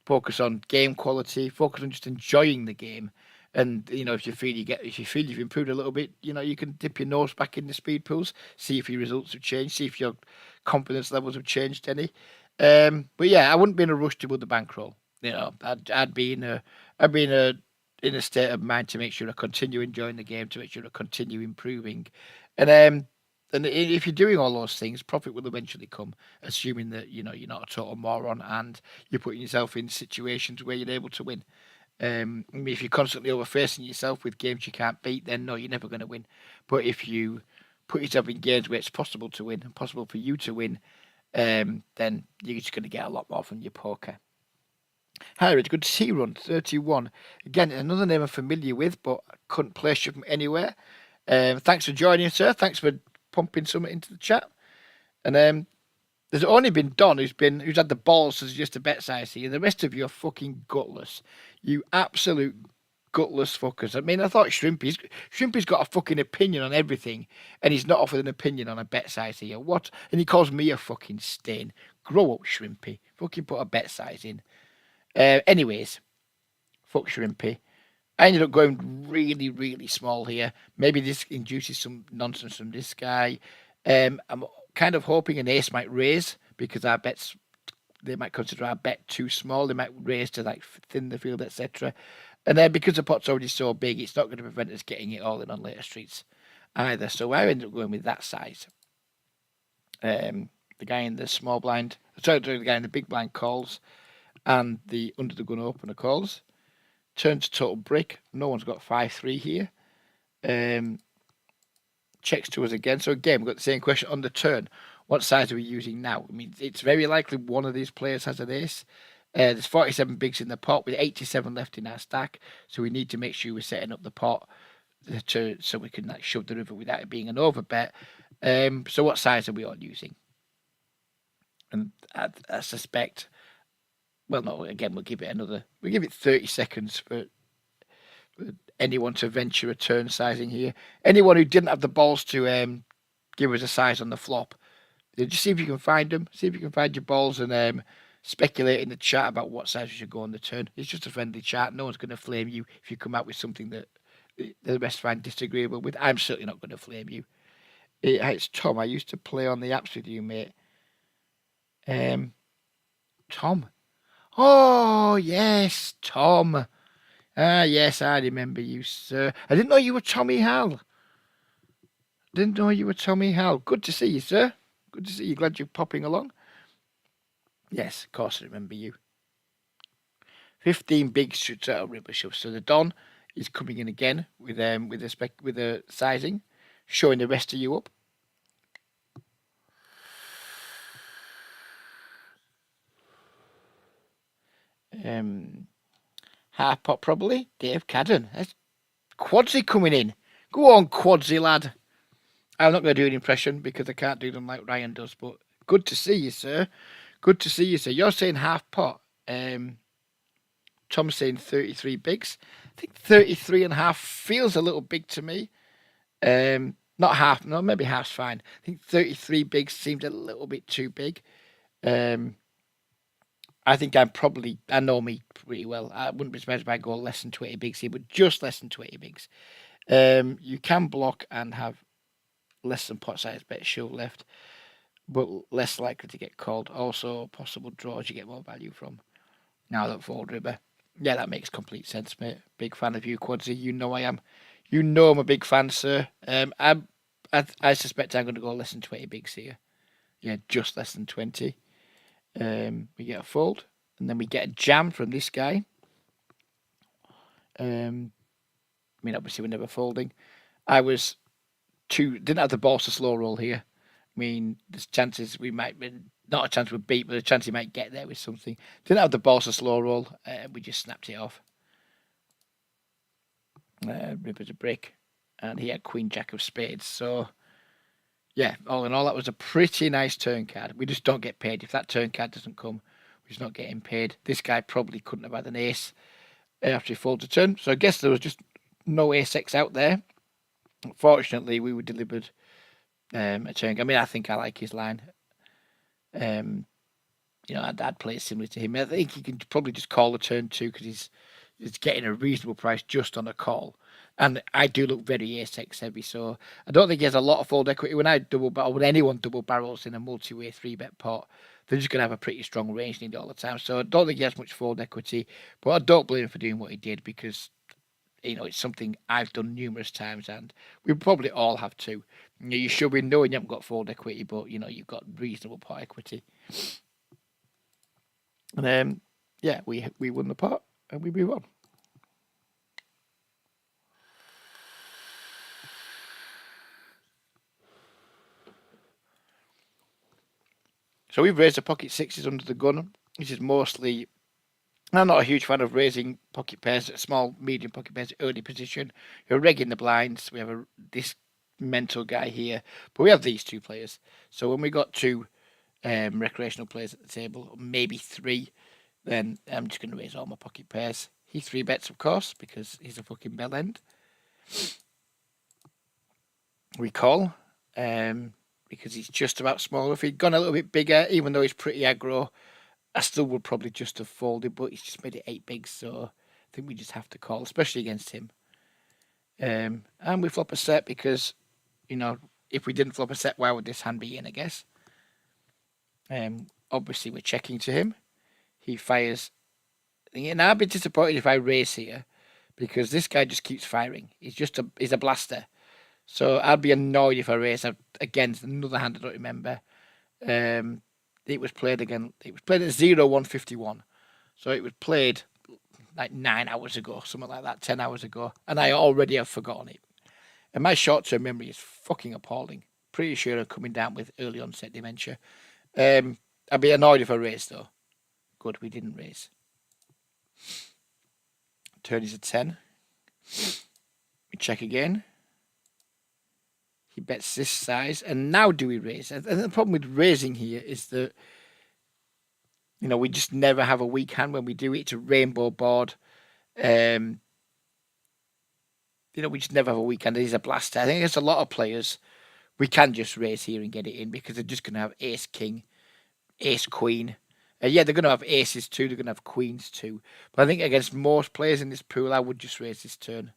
[SPEAKER 1] Focus on game quality. Focus on just enjoying the game. And if you feel you've improved a little bit, you can dip your nose back in the speed pools, see if your results have changed, see if your confidence levels have changed any. But yeah, I wouldn't be in a rush to build the bankroll. I'd be in a state of mind to make sure I continue enjoying the game, to make sure I continue improving, and if you're doing all those things, profit will eventually come, assuming that you're not a total moron and you're putting yourself in situations where you're able to win. I mean, if you're constantly overfacing yourself with games you can't beat, then no, you're never going to win. But if you put yourself in games where it's possible to win and possible for you to win, then you're just going to get a lot more from your poker. Hi, Rich. Good to see you, Run 31. Again, another name I'm familiar with, but I couldn't place you from anywhere. Thanks for joining, sir. Thanks for pumping something into the chat. And there's only been Don who's had the balls to suggest a bet size here. The rest of you are fucking gutless. You absolute gutless fuckers. I mean, I thought Shrimpy's got a fucking opinion on everything, and he's not offered an opinion on a bet size here. What? And he calls me a fucking stain. Grow up, Shrimpy. Fucking put a bet size in. Anyways, fuck Shrimpy. I ended up going really, really small here. Maybe this induces some nonsense from this guy. I'm kind of hoping an ace might raise because they might consider our bet too small. They might raise to like thin the field, etc. And then because the pot's already so big, it's not going to prevent us getting it all in on later streets either. So I ended up going with that size. The guy in the small blind, the guy in the big blind calls, and the under the gun opener calls. Turns total brick. No one's got 5-3 here. Checks to us again. So again, we've got the same question on the turn. What size are we using now? I mean, it's very likely one of these players has an ace. There's 47 bigs in the pot with 87 left in our stack. So we need to make sure we're setting up the pot so we can like shove the river without it being an over bet. So what size are we all using? And I suspect, well, no, again, we'll give it 30 seconds for anyone to venture a turn sizing here. Anyone who didn't have the balls to give us a size on the flop, just see if you can find them. See if you can find your balls and speculate in the chat about what size you should go on the turn. It's just a friendly chat. No one's going to flame you if you come out with something that the rest find disagreeable with. I'm certainly not going to flame you. It's Tom. I used to play on the apps with you, mate. Tom. Oh, yes, Tom. Ah, yes, I remember you, sir. I didn't know you were Tommy Hal. Didn't know you were Tommy Hal. Good to see you, sir. Good to see you. Glad you're popping along. Yes, of course I remember you. 15 big shoots out of Ripper Shove. So the Don is coming in again with a sizing, showing the rest of you up. Half pot probably. Dave Cadden. That's Quadsy coming in. Go on, Quadsy lad. I'm not going to do an impression because I can't do them like Ryan does, but good to see you, sir. Good to see you, sir. You're saying half pot. Tom's saying 33 bigs. I think 33 and a half feels a little big to me. Not half, no, maybe half's fine. I think 33 bigs seemed a little bit too big. I think I know me pretty well. I wouldn't be surprised if I go less than 20 bigs here, but just less than 20 bigs. You can block and have less than pot size bet show left, but less likely to get called. Also, possible draws you get more value from. Now that fold river. Yeah, that makes complete sense, mate. Big fan of you, Quadsy. You know I am. You know I'm a big fan, sir. I suspect I'm going to go less than 20 bigs here. Yeah, just less than 20. We get a fold, and then we get a jam from this guy. I mean, obviously we're never folding. Didn't have the balls to slow roll here. I mean, there's chances we might be, not a chance we'd beat, but a chance he might get there with something. Didn't have the balls to slow roll. We just snapped it off. River's a brick, and he had Queen Jack of Spades. So, yeah, all in all, that was a pretty nice turn card. We just don't get paid. If that turn card doesn't come, we're just not getting paid. This guy probably couldn't have had an ace after he folds a turn. So I guess there was just no ace X out there. Fortunately, we were delivered a turn. I mean, I think I like his line. I'd play it similar to him. I think he can probably just call a turn two because he's getting a reasonable price just on a call. And I do look very ace X heavy, so I don't think he has a lot of fold equity. When anyone double barrels in a multi-way 3-bet pot, they're just going to have a pretty strong range need all the time. So I don't think he has much fold equity, but I don't blame him for doing what he did because it's something I've done numerous times, and we probably all have too. You should be knowing you haven't got fold equity, but you've got reasonable pot equity. And we won the pot and we move on. So we've raised the pocket sixes under the gun, which is mostly. I'm not a huge fan of raising pocket pairs, small, medium pocket pairs, early position. You're regging the blinds. We have this mental guy here, but we have these two players. So when we got two recreational players at the table, maybe three, then I'm just going to raise all my pocket pairs. He 3-bets, of course, because he's a fucking bell end. We call, because he's just about small. If he'd gone a little bit bigger, even though he's pretty aggro, I still would probably just have folded, but he's just made it 8 bigs, so I think we just have to call, especially against him. And we flop a set because, if we didn't flop a set, why would this hand be in, I guess? Obviously, we're checking to him. He fires. And I'd be disappointed if I raise here because this guy just keeps firing. He's a blaster. So I'd be annoyed if I raise against another hand I don't remember. It was played again. It was played at 0-151. So it was played like 9 hours ago, something like that, 10 hours ago. And I already have forgotten it. And my short-term memory is fucking appalling. Pretty sure I'm coming down with early onset dementia. I'd be annoyed if I raised, though. Good, we didn't raise. Turn is a 10. We check again. He bets this size. And now do we raise? And the problem with raising here is that We just never have a weak hand when we do it. It's a rainbow board. Um, we just never have a weak hand. It is a blaster. I think there's a lot of players we can just raise here and get it in because they're just going to have ace king, ace queen. Yeah, they're going to have aces too. They're going to have queens too. But I think against most players in this pool, I would just raise this turn.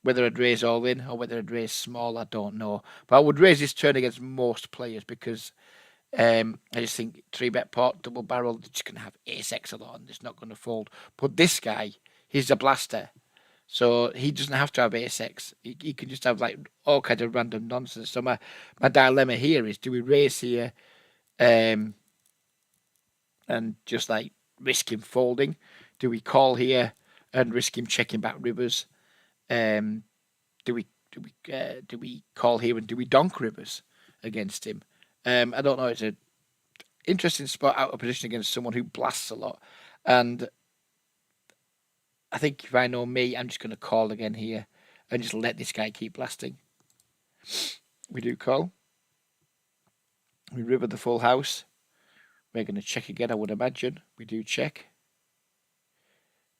[SPEAKER 1] Whether I'd raise all in or whether I'd raise small, I don't know. But I would raise this turn against most players because I just think 3-bet pot, double barrel, they're just going to have ace X a lot and it's not going to fold. But this guy, he's a blaster. So he doesn't have to have ace X. He can just have like all kinds of random nonsense. So my dilemma here is, do we raise here and just like risk him folding? Do we call here and risk him checking back rivers? Do we call here and do we donk rivers against him? I don't know. It's an interesting spot out of position against someone who blasts a lot, and I think if I know me, I'm just going to call again here and just let this guy keep blasting. We do call. We river the full house. We're going to check again, I would imagine. We do check.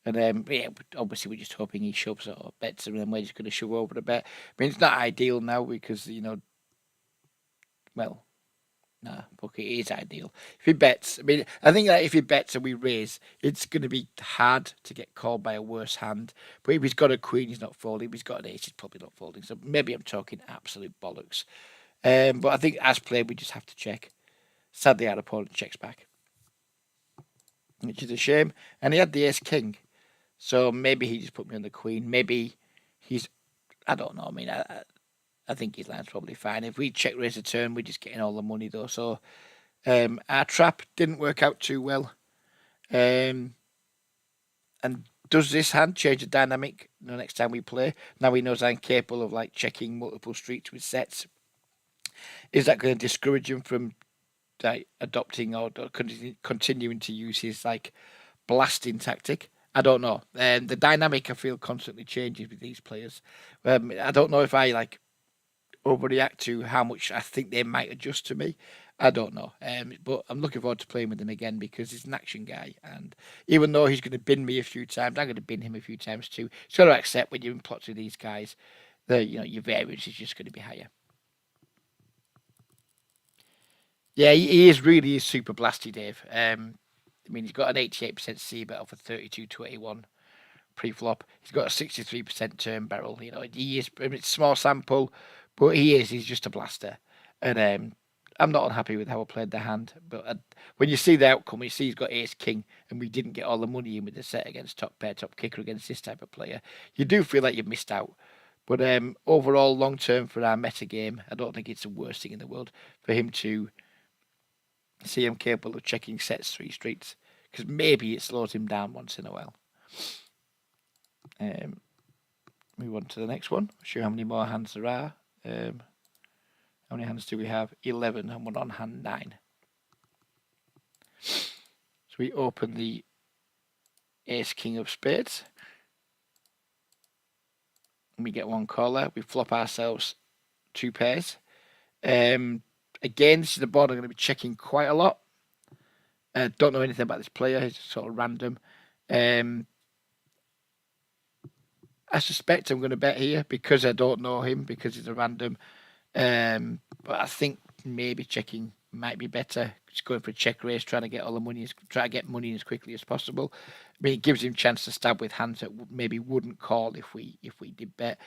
[SPEAKER 1] And yeah, obviously we're just hoping he shoves or bets, and then we're just going to shove over the bet. I mean, it's not ideal now because, well, nah, fuck it, it is ideal. If he bets, I mean, I think that if he bets and we raise, it's going to be hard to get called by a worse hand. But if he's got a queen, he's not folding. If he's got an ace, he's probably not folding. So maybe I'm talking absolute bollocks. But I think as played, we just have to check. Sadly, our opponent checks back, which is a shame. And he had the ace king. So maybe he just put me on the queen. Maybe he's, I don't know. I mean, I think his line's probably fine. If we check raise a turn, we're just getting all the money though. So our trap didn't work out too well. And does this hand change the dynamic the next time we play? Now he knows I'm capable of like checking multiple streets with sets. Is that going to discourage him from like adopting or continuing to use his like blasting tactic? I don't know. And the dynamic I feel constantly changes with these players. I don't know if I like overreact to how much I think they might adjust to me. I don't know. But I'm looking forward to playing with him again because he's an action guy. And even though he's going to bin me a few times, I'm going to bin him a few times too. So got to accept when you're in plots with these guys, that your variance is just going to be higher. Yeah, he is really super blasty, Dave. I mean, he's got an 88% C bet off a 32-21 pre-flop. He's got a 63% turn barrel. He is. I mean, it's a small sample, but he's just a blaster. And I'm not unhappy with how I played the hand. But when you see the outcome, you see he's got ace king, and we didn't get all the money in with the set against top pair, top kicker against this type of player. You do feel like you've missed out. But overall, long term for our meta game, I don't think it's the worst thing in the world for him to see him capable of checking sets 3 streets, because maybe it slows him down once in a while. Move on to the next one. I'll show you how many more hands there are. How many hands do we have? 11, and we're on hand 9. So we open the ace king of spades. And we get one caller. We flop ourselves 2 pairs. Again, this is the board I'm going to be checking quite a lot. Don't know anything about this player. He's sort of random. I suspect I'm going to bet here because I don't know him, because he's a random. But I think maybe checking might be better. Just going for a check raise, trying to get all the money, try to get money as quickly as possible. I mean, it gives him a chance to stab with hands that maybe wouldn't call if we did bet.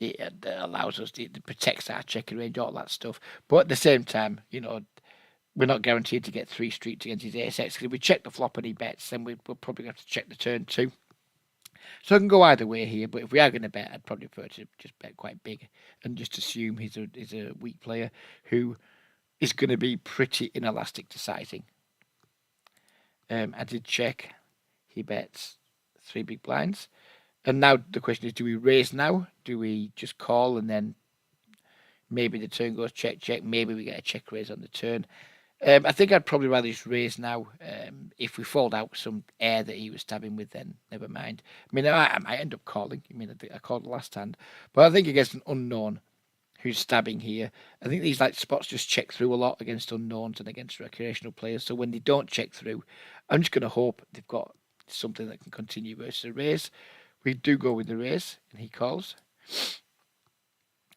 [SPEAKER 1] It allows us, it protects our checking range, all that stuff. But at the same time, we're not guaranteed to get 3 streets against his ace X. Because if we check the flop and he bets, then we'll probably have to check the turn too. So I can go either way here, but if we are going to bet, I'd probably prefer to just bet quite big and just assume he's a weak player who is going to be pretty inelastic to sizing. I did check. He bets 3 big blinds. And now the question is, do we raise now? Do we just call and then maybe the turn goes check, check. Maybe we get a check raise on the turn. I think I'd probably rather just raise now. If we fold out some air that he was stabbing with, then never mind. I mean, I might end up calling. I mean, I called the last hand. But I think against an unknown who's stabbing here. I think these like spots just check through a lot against unknowns and against recreational players. So when they don't check through, I'm just going to hope they've got something that can continue versus a raise. We do go with the raise, and he calls.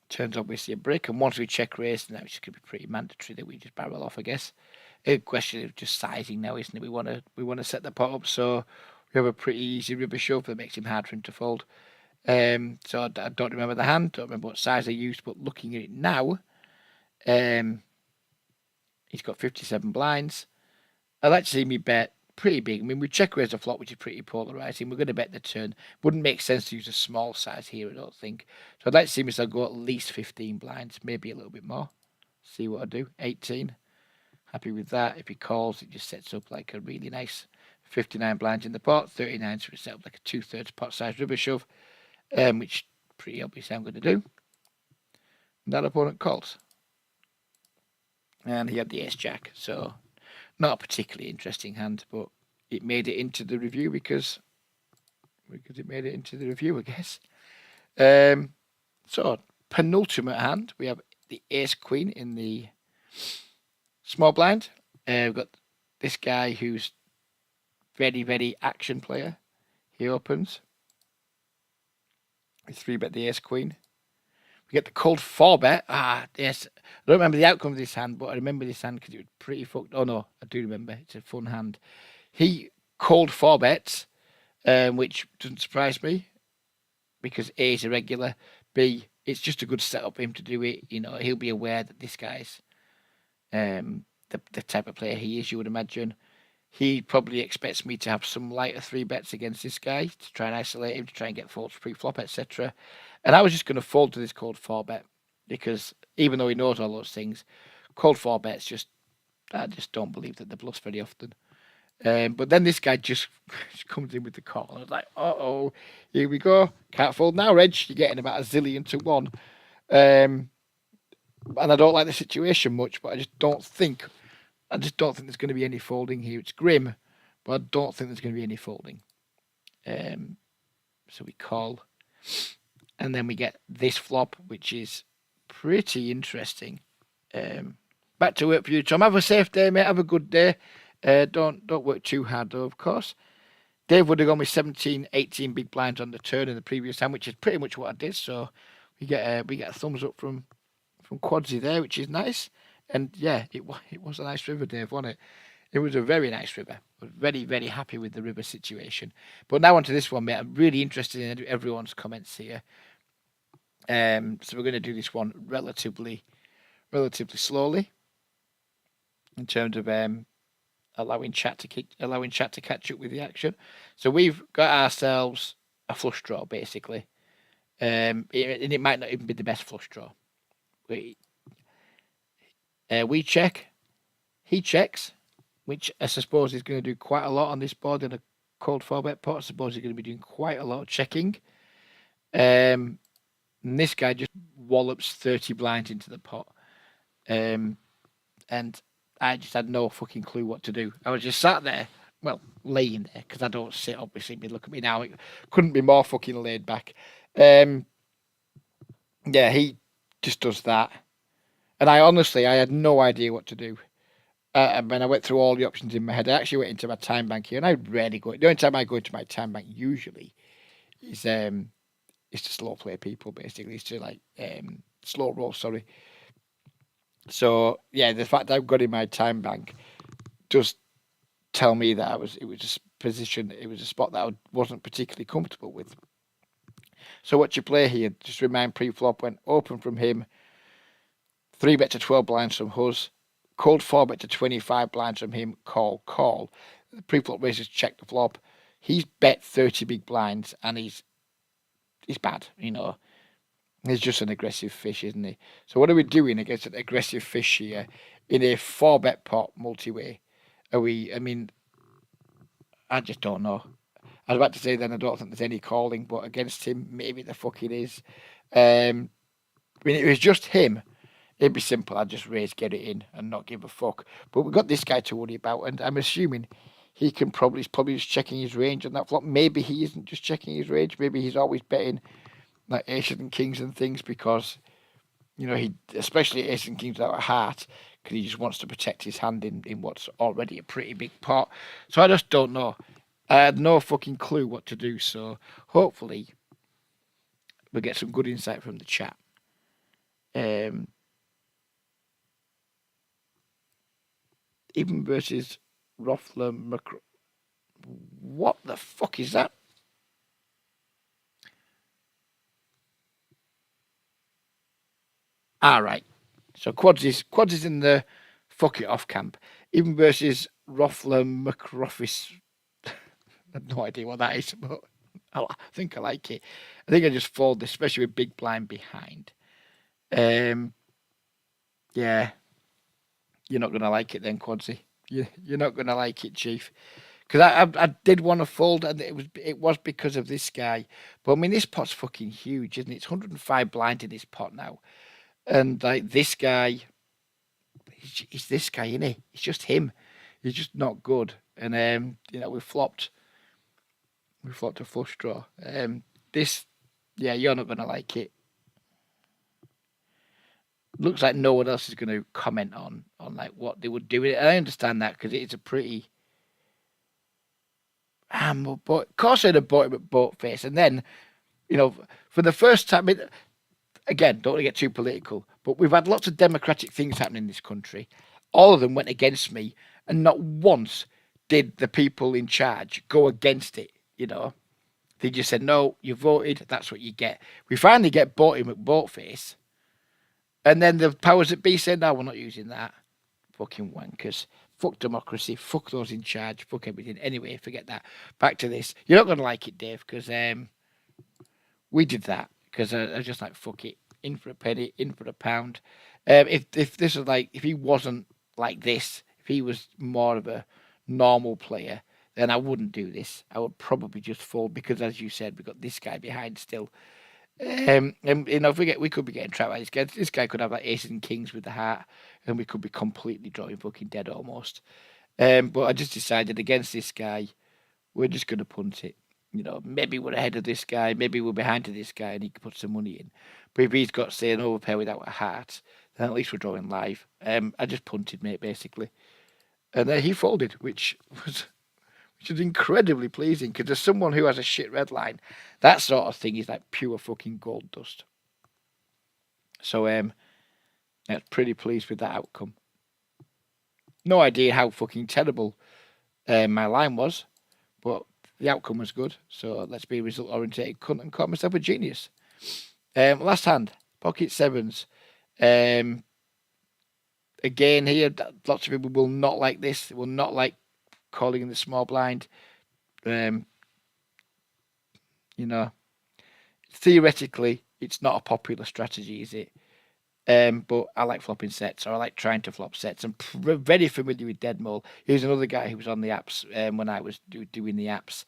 [SPEAKER 1] Turns obviously a brick, and once we check raise, now it's going to be pretty mandatory that we just barrel off, I guess. A question of just sizing now, isn't it? We want to set the pot up, so we have a pretty easy river shove that makes him hard for him to fold. So I don't remember the hand, don't remember what size I used, but looking at it now, he's got 57 blinds. I'd like to see me bet pretty big. I mean, we check raise a flop, which is pretty polarizing. We're going to bet the turn. Wouldn't make sense to use a small size here, I don't think. So I'd like to see myself go at least 15 blinds, maybe a little bit more. See what I do. 18. Happy with that. If he calls, it just sets up like a really nice 59 blinds in the pot. 39, so we set up like a 2/3 pot size river shove, which pretty obviously I'm going to do. And that opponent calls. And he had the ace jack, so not a particularly interesting hand, but it made it into the review because it made it into the review, I guess. So penultimate hand, we have the ace queen in the small blind. We've got this guy who's very, very action player. He opens. We 3-bet the ace queen. We get the cold 4-bet. Yes. I don't remember the outcome of this hand, but I remember this hand because it was pretty fucked. Oh, no, I do remember. It's a fun hand. He called 4-bets, which doesn't surprise me because A is irregular. B, it's just a good setup for him to do it. You know, he'll be aware that this guy's the type of player he is, you would imagine. He probably expects me to have some lighter 3-bets against this guy to try and isolate him, to try and get folds pre-flop, etc. And I was just going to fold to this cold 4-bet because even though he knows all those things, cold 4-bets I just don't believe that the bluffs very often. But then this guy just comes in with the call. And I was like, uh-oh, here we go. Can't fold now, Reg. You're getting about a zillion to one. And I don't like the situation much, but I just don't think there's going to be any folding here. It's grim, but I don't think there's going to be any folding. So we call. And then we get this flop, which is pretty interesting. Back to work for you, Tom. Have a safe day, mate. Have a good day. Don't work too hard, though, of course. Dave would have gone with 17, 18 big blinds on the turn in the previous hand, which is pretty much what I did. So we get a thumbs up from Quadsy there, which is nice. And yeah, it was a nice river, Dave, wasn't it? It was a very nice river. I was very, very happy with the river situation. But now on to this one, mate. I'm really interested in everyone's comments here. So we're going to do this one relatively slowly in terms of allowing chat to catch up with the action. So we've got ourselves a flush draw, basically, and it might not even be the best flush draw. We check, he checks, which I suppose is going to do quite a lot on this board in a cold 4-bet pot. I suppose he's going to be doing quite a lot of checking. And this guy just wallops 30 blinds into the pot. And I just had no fucking clue what to do. I was just sat there, well, laying there, because I don't sit, obviously. Look at me now. It couldn't be more fucking laid back. Yeah, he just does that. And I had no idea what to do. When I went through all the options in my head, I actually went into my time bank here, and I rarely go. The only time I go into my time bank usually is to slow play people, basically. It's to like slow roll, sorry. So yeah, the fact I've got in my time bank does tell me that it was a spot that I wasn't particularly comfortable with. So what you play here, just remind pre-flop went open from him, 3-bet to 12 blinds from Huz, cold 4-bet to 25 blinds from him, call. The pre-flop raises check the flop. He's bet 30 big blinds and he's bad, you know. He's just an aggressive fish, isn't he? So what are we doing against an aggressive fish here in a 4-bet pot multi-way? I just don't know. I was about to say then I don't think there's any calling, but against him, maybe the fucking is. If it was just him, it'd be simple. I'd just raise, get it in, and not give a fuck. But we've got this guy to worry about, and I'm assuming he's probably just checking his range on that flop. Maybe he isn't just checking his range. Maybe he's always betting like aces and kings and things because You know, he especially Ace and Kings without a heart because he just wants to protect his hand in what's already a pretty big pot. So I just don't know. I had no fucking clue what to do. So hopefully we'll get some good insight from the chat. Even versus Rothler Macro. What the fuck is that? All right. So Quads is in the fuck it off camp. Even versus Rothler McRoffis. I have no idea what that is, but I think I like it. I think I just fold, especially with big blind behind. Yeah, you're not gonna like it then, Quadsy. You're not gonna like it, Chief. Because I did want to fold, and it was because of this guy. But I mean, this pot's fucking huge, isn't it? It's 105 blind in this pot now, and like this guy, he's this guy, isn't he? It's just him. He's just not good. And you know, we flopped a flush draw. This, yeah, you're not gonna like it. Looks like no one else is going to comment on like what they would do with it. And I understand that because it's a pretty. But of course, I'd have bought him at boat face, and then, you know, for the first time, again, don't want to get too political, but we've had lots of democratic things happening in this country. All of them went against me, and not once did the people in charge go against it. You know, they just said, "No, you voted. That's what you get." We finally get bought him at boat face. And then the powers that be said, no, we're not using that. Fucking wankers. Fuck democracy. Fuck those in charge. Fuck everything. Anyway, forget that. Back to this. You're not going to like it, Dave, because we did that. Because I was just like, fuck it. In for a penny, in for a pound. If this was like, if he wasn't like this, if he was more of a normal player, then I wouldn't do this. I would probably just fold because, as you said, we've got this guy behind still. And you know, we could be getting trapped by this guy. This guy could have like aces and kings with the heart, and we could be completely drawing fucking dead almost. But I just decided against this guy, we're just gonna punt it. You know, maybe we're ahead of this guy, maybe we're behind of this guy, and he can put some money in. But if he's got say an overpair without a heart, then at least we're drawing live. I just punted, mate, basically, and then he folded, which is incredibly pleasing because as someone who has a shit red line, that sort of thing is like pure fucking gold dust. So I was pretty pleased with that outcome. No idea how fucking terrible my line was, but the outcome was good. So let's be result orientated cunt and call myself a genius. Last hand, pocket sevens. Again, here, lots of people will not like this. They will not like calling in the small blind. You know, theoretically, it's not a popular strategy, is it? But I like flopping sets, or I like trying to flop sets. I'm very familiar with Dead Mole. He's another guy who was on the apps when I was doing the apps.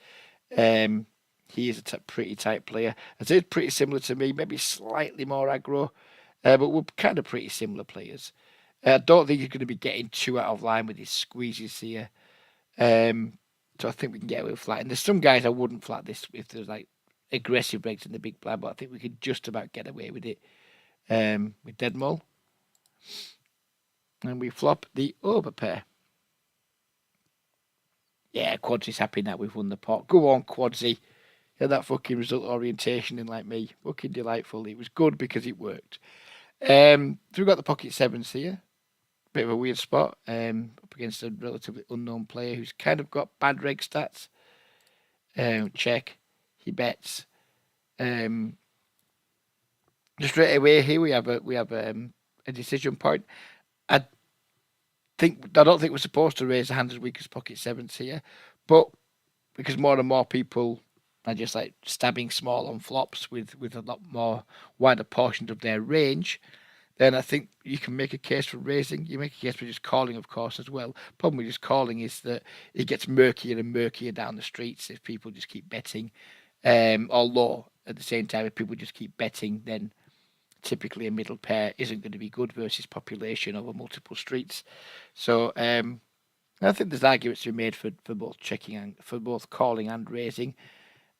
[SPEAKER 1] He is a pretty tight player. I'd say it's pretty similar to me, maybe slightly more aggro, but we're kind of pretty similar players. I don't think he's going to be getting too out of line with his squeezes here. So I think we can get away with flatting. There's some guys I wouldn't flat this if there's like aggressive breaks in the big blind, but I think we could just about get away with it with Dead Mole. And we flop the overpair. Yeah, Quadsy's happy now we've won the pot. Go on, Quadsy. Had that fucking result orientation in like me. Fucking delightful. It was good because it worked. So we've got the pocket sevens here. Bit of a weird spot. Up against a relatively unknown player who's kind of got bad reg stats. Check. He bets. Just straight away here we have a decision point. I don't think we're supposed to raise the hand as weak as pocket sevens here, but because more and more people are just like stabbing small on flops with a lot more wider portions of their range, then I think you can make a case for raising. You make a case for just calling, of course, as well. Problem with just calling is that it gets murkier and murkier down the streets if people just keep betting. Although at the same time, if people just keep betting, then typically a middle pair isn't going to be good versus population over multiple streets. So I think there's arguments to be made for both checking and for both calling and raising.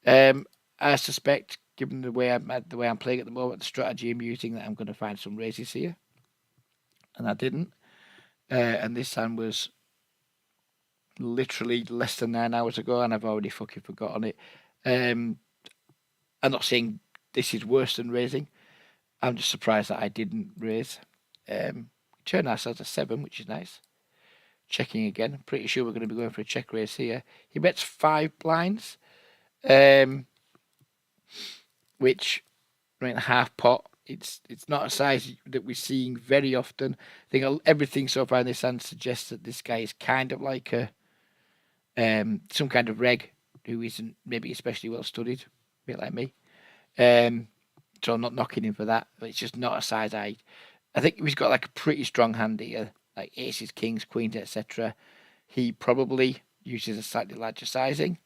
[SPEAKER 1] I suspect given the way I'm playing at the moment, the strategy I'm using, that I'm going to find some raises here, and I didn't. And this hand was literally less than 9 hours ago, and I've already fucking forgotten it. I'm not saying this is worse than raising. I'm just surprised that I didn't raise. Turn ourselves a 7, which is nice. Checking again. I'm pretty sure we're going to be going for a check raise here. He bets 5 blinds, which, I mean, half pot. It's not a size that we're seeing very often. I think everything so far in this hand suggests that this guy is kind of like a some kind of reg who isn't maybe especially well studied, a bit like me. So I'm not knocking him for that. But it's just not a size I think he's got like a pretty strong hand here, like aces, kings, queens, etc. He probably uses a slightly larger sizing.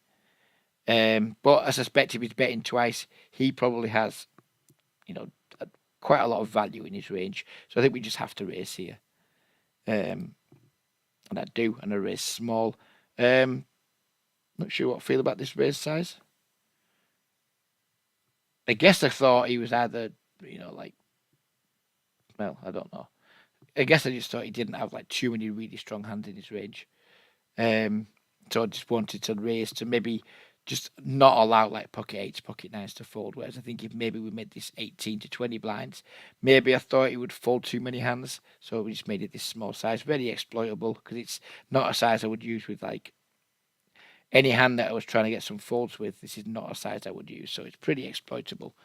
[SPEAKER 1] But I suspect if he's betting twice, he probably has, quite a lot of value in his range. So I think we just have to raise here. And I do, and I raise small. Not sure what I feel about this raise size. I guess I thought he was either, well, I don't know. I guess I just thought he didn't have like too many really strong hands in his range. So I just wanted to raise to maybe just not allow like pocket 8s, pocket 9s to fold. Whereas I think if maybe we made this 18 to 20 blinds, maybe I thought he would fold too many hands. So we just made it this small size, very exploitable, because it's not a size I would use with like any hand that I was trying to get some folds with. This is not a size I would use, so it's pretty exploitable.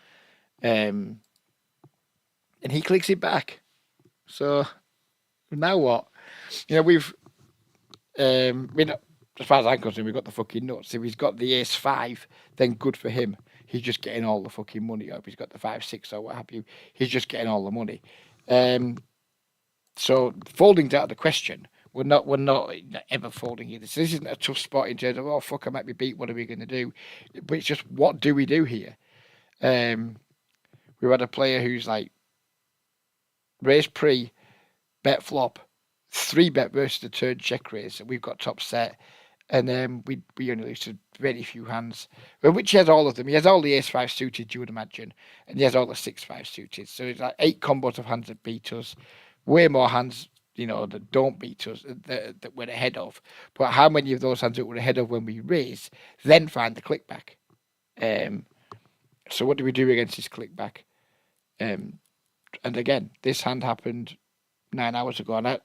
[SPEAKER 1] And he clicks it back. So now what? We've as far as I'm concerned, we've got the fucking nuts. If he's got the ace 5, then good for him. He's just getting all the fucking money. Or if he's got the 5-6 or what have you, he's just getting all the money. So folding's out of the question. We're not ever folding here. This isn't a tough spot in terms of, oh fuck, I might be beat. What are we going to do? But it's just, what do we do here? We've had a player who's like raise pre, bet flop, 3-bet versus the turn check raise, and we've got top set, and then we only lose to very few hands, which he has all of them. He has all the ace 5 suited, you would imagine, and he has all the 6-5 suited. So it's like 8 combos of hands that beat us, way more hands, that don't beat us, that we're ahead of. But how many of those hands that we're ahead of when we raise, then find the click back? So what do we do against this click back? And again, this hand happened 9 hours ago, and I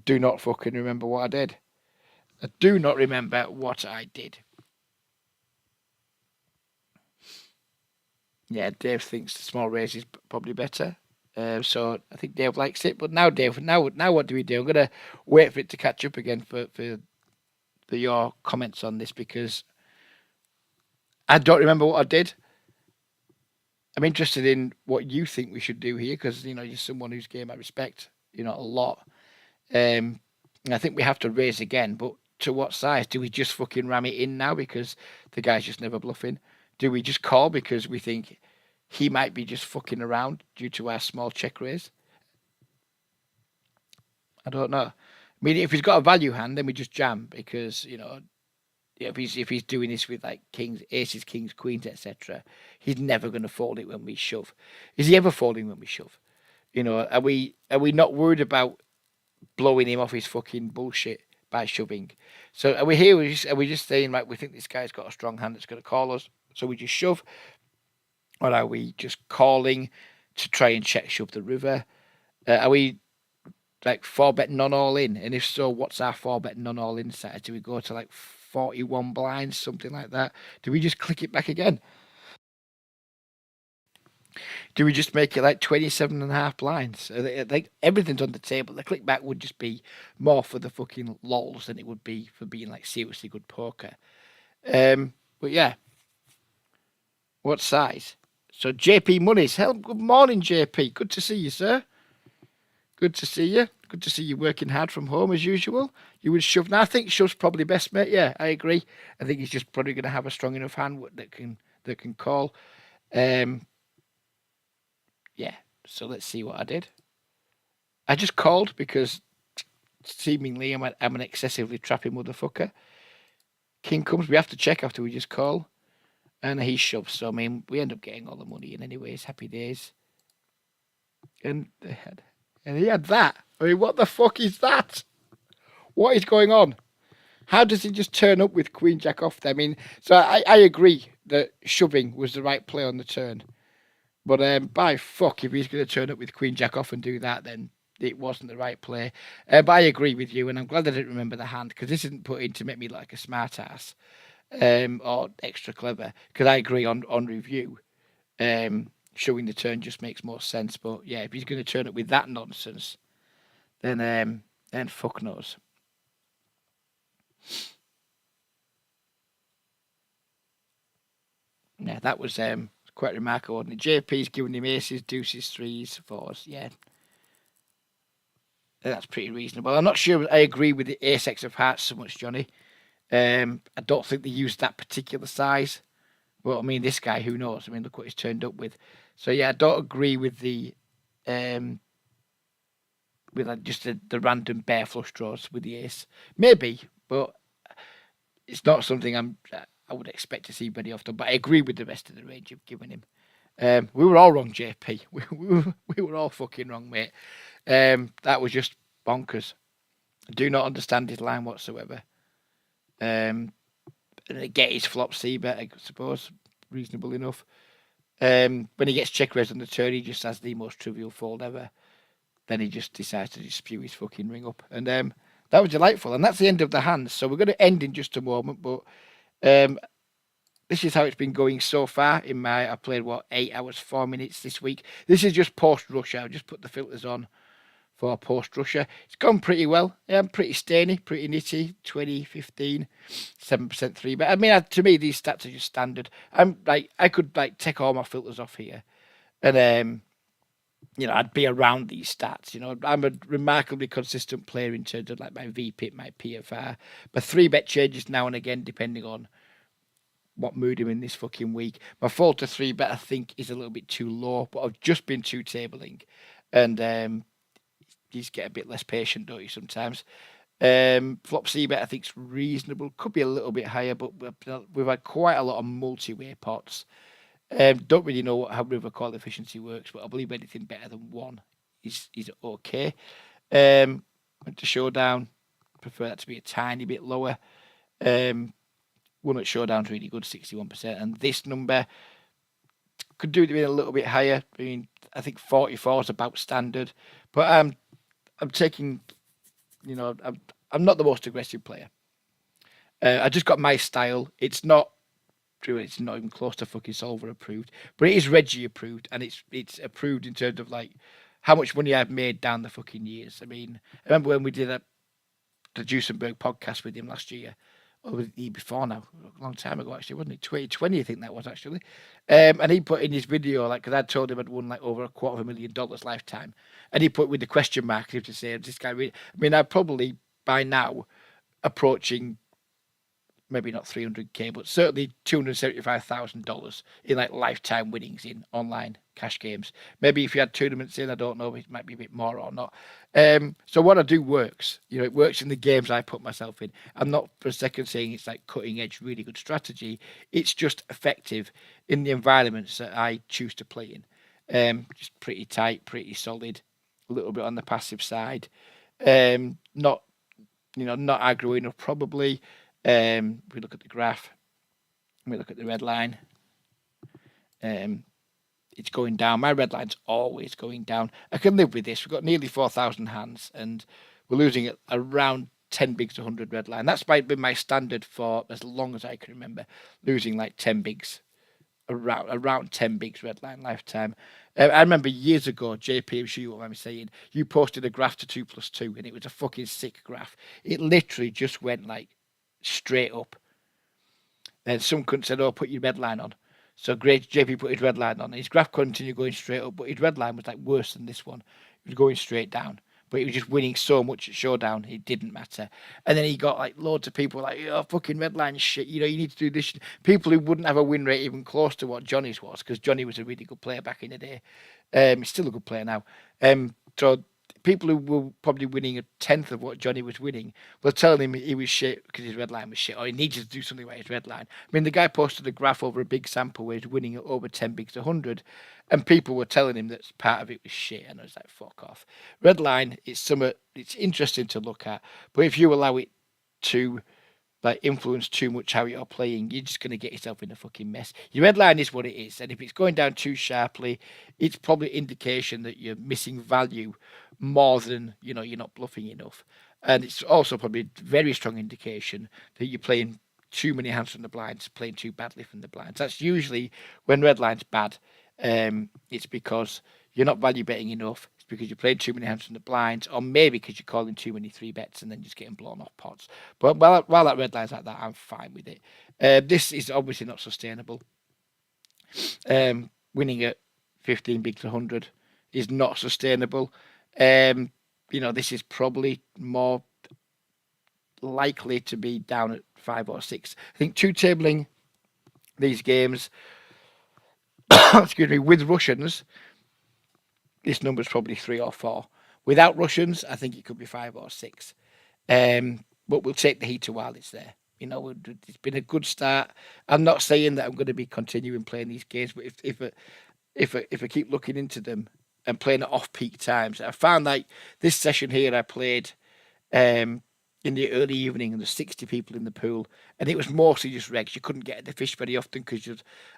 [SPEAKER 1] do not fucking remember what I did. I do not remember what I did. Yeah, Dave thinks the small raise is probably better. So I think Dave likes it. But now, Dave, now what do we do? I'm gonna wait for it to catch up again for your comments on this, because I don't remember what I did. I'm interested in what you think we should do here, because you're someone whose game I respect, a lot. And I think we have to raise again, but to what size? Do we just fucking ram it in now because the guy's just never bluffing? Do we just call because we think he might be just fucking around due to our small check raise? I don't know. I mean, if he's got a value hand, then we just jam, because if he's doing this with like kings, aces, kings, queens, etc., he's never going to fold it when we shove. Is he ever folding when we shove? Are we not worried about blowing him off his fucking bullshit by shoving? So are we here? Are we just saying, like, we think this guy's got a strong hand that's going to call us, so we just shove? Or are we just calling to try and check shove the river? Are we like 4-bet non all in? And if so, what's our 4-bet non all in size? Do we go to like 41 blinds, something like that? Do we just click it back again? Do we just make it like 27.5 blinds? Like, everything's on the table. The click back would just be more for the fucking lols than it would be for being like seriously good poker. But yeah, what size? So JP Monies, hell, good morning, JP. Good to see you, sir. Good to see you. Good to see you working hard from home as usual. You would shove. Now I think shove's probably best, mate. Yeah, I agree. I think he's just probably going to have a strong enough hand that can call. Yeah. So let's see what I did. I just called because seemingly I'm an excessively trappy motherfucker. King comes. We have to check after we just call. and he shoves. So I mean, we end up getting all the money in anyways. Happy days. And he had that. I mean, what the fuck is that? What is going on? How does he just turn up with Queen Jack off there? I mean, so I agree that shoving was the right play on the turn. But by fuck, if he's going to turn up with Queen Jack off and do that, then it wasn't the right play. But I agree with you, and I'm glad I didn't remember the hand, because this isn't put in to make me like a smart ass or extra clever, because I agree on review. Showing the turn just makes more sense. But yeah, if he's going to turn up with that nonsense, then fuck knows. Yeah, that was quite remarkable. Wasn't it? JP's giving him aces, deuces, threes, fours. Yeah, that's pretty reasonable. I'm not sure I agree with the ace X of hearts so much, Johnny. I don't think they used that particular size. Well, I mean, this guy, who knows? I mean, look what he's turned up with. So yeah, I don't agree with the with like just the random bare flush draws with the ace. Maybe, but it's not something I would expect to see very often. But I agree with the rest of the range you've given him. We were all wrong, JP. We were all fucking wrong, mate. That was just bonkers. I do not understand his line whatsoever. And get his flop C bet, I suppose, reasonable enough. When he gets check raised on the turn, he just has the most trivial fold ever. Then he just decides to just spew his fucking ring up. And that was delightful. And that's the end of the hands. So we're going to end in just a moment. But this is how it's been going so far. I played, 8 hours, 4 minutes this week. This is just post-Russia. I'll just put the filters on for post-Russia. It's gone pretty well. Yeah, I'm pretty stainy, pretty nitty. 20, 15, 7% 3. But I mean, to me, these stats are just standard. I could take all my filters off here. And I'd be around these stats. I'm a remarkably consistent player in terms of like my VPIP, my PFR. My 3-bet changes now and again, depending on what mood I'm in this fucking week. My fall to 3-bet, I think, is a little bit too low, but I've just been 2-tabling. And you just get a bit less patient, don't you, sometimes? Flop C-bet, I think, is reasonable. Could be a little bit higher, but we've had quite a lot of multi-way pots. Don't really know how river coil efficiency works, but I believe anything better than 1 is okay. Went to showdown. Prefer that to be a tiny bit lower. 1 at showdown's really good, 61%, and this number could do it a little bit higher. I mean, I think 44 is about standard, but I'm taking, I'm not the most aggressive player. I just got my style. It's not even close to fucking Solver approved, but it is Reggie approved, and it's approved in terms of like how much money I've made down the fucking years. I mean, I remember when we did the Duesenberg podcast with him last year, or was it before now, a long time ago actually, wasn't it? 2020, I think that was actually. And he put in his video, like, because I told him I'd won like over $250,000 lifetime, and he put with the question mark to say, this guy really, I mean, I'm probably by now approaching maybe not 300k, but certainly $275,000 in like lifetime winnings in online cash games. Maybe if you had tournaments in, I don't know, it might be a bit more or not. So what I do works. It works in the games I put myself in. I'm not for a second saying it's like cutting edge, really good strategy. It's just effective in the environments that I choose to play in. Just pretty tight, pretty solid, a little bit on the passive side. Not aggro enough probably. We look at the graph, we look at the red line. It's going down. My red line's always going down. I can live with this. We've got nearly 4,000 hands, and we're losing it around 10 bigs to 100 red line. That's been my standard for as long as I can remember, losing like 10 bigs, around 10 bigs red line lifetime. I remember years ago, JP, I'm sure you what I'm saying, you posted a graph to 2+2, and it was a fucking sick graph. It literally just went like straight up. Then some cunt said, "Oh, put your red line on." So great, JP put his red line on. His graph continued going straight up, but his red line was like worse than this one. It was going straight down, but he was just winning so much at showdown, it didn't matter. And then he got like loads of people like, "Oh, fucking red line shit, you need to do this." People who wouldn't have a win rate even close to what Johnny's was, because Johnny was a really good player back in the day. He's still a good player now. So people who were probably winning a tenth of what Johnny was winning were telling him he was shit because his red line was shit, or he needed to do something about his red line. I mean, the guy posted a graph over a big sample where he's winning at over 10 bigs to 100, and people were telling him that part of it was shit, and I was like, fuck off. Red line, it's interesting to look at, but if you allow it to like influence too much how you're playing, you're just going to get yourself in a fucking mess. Your red line is what it is, and if it's going down too sharply, it's probably indication that you're missing value more than you're not bluffing enough, and it's also probably a very strong indication that you're playing too many hands from the blinds, playing too badly from the blinds. That's usually when red line's bad. It's because you're not value betting enough. It's because you're playing too many hands from the blinds, or maybe because you're calling too many 3-bets and then just getting blown off pots. But while that red line's like that, I'm fine with it. This is obviously not sustainable. Winning at 15 bigs to 100 is not sustainable. This is probably more likely to be down at 5 or 6. I think two tabling these games, excuse me, with Russians, this number is probably 3 or 4. Without Russians, I think it could be 5 or 6. But we'll take the heater while it's there. It's been a good start. I'm not saying that I'm going to be continuing playing these games, but if I keep looking into them and playing at off-peak times, I found like this session here I played in the early evening, and there's 60 people in the pool, and it was mostly just regs. You couldn't get the fish very often because you're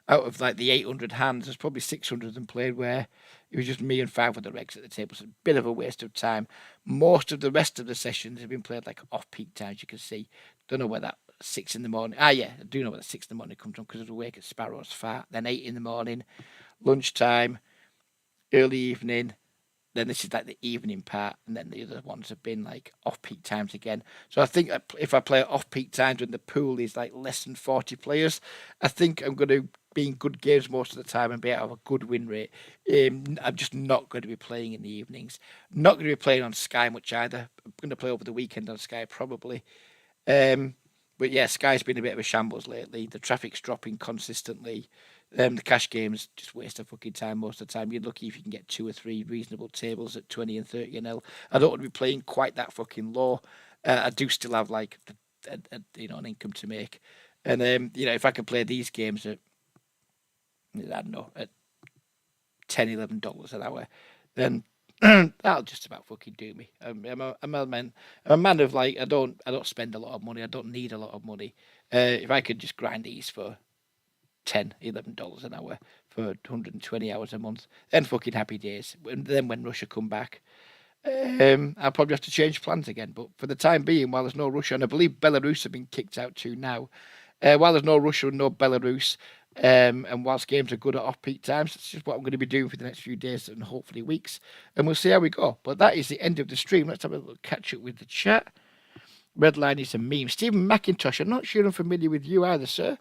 [SPEAKER 1] out of like the 800 hands. There's probably 600 of them played where it was just me and 5 other regs at the table. So a bit of a waste of time. Most of the rest of the sessions have been played like off-peak times. You can see. Don't know where that 6 in the morning. Yeah, I do know where the 6 in the morning comes from because I was awake at Sparrow's Fat. Then 8 in the morning, lunchtime, early evening. Then this is like the evening part, and then the other ones have been like off-peak times again. So I think if I play off-peak times when the pool is like less than 40 players, I think I'm going to be in good games most of the time and be able to have a good win rate. I'm just not going to be playing in the evenings. Not going to be playing on Sky much either. I'm going to play over the weekend on Sky probably. But yeah, Sky's been a bit of a shambles lately. The traffic's dropping consistently. The cash games just waste of fucking time most of the time. You're lucky if you can get 2 or 3 reasonable tables at 20 and 30 NL. I don't want to be playing quite that fucking low. I do still have like an income to make, and if I can play these games at I don't know at $10-11 an hour, then that'll just about fucking do me. I'm a man of like I don't spend a lot of money. I don't need a lot of money. If I could just grind these for $10-11 an hour for 120 hours a month, then fucking happy days. And then when Russia come back, I'll probably have to change plans again. But for the time being, while there's no Russia, and I believe Belarus have been kicked out too now, while there's no Russia and no Belarus, and whilst games are good at off-peak times, that's just what I'm going to be doing for the next few days and hopefully weeks, and we'll see how we go. But that is the end of the stream. Let's have a little catch up with the chat. Red line is a meme. Stephen McIntosh, I'm not sure I'm familiar with you either, sir.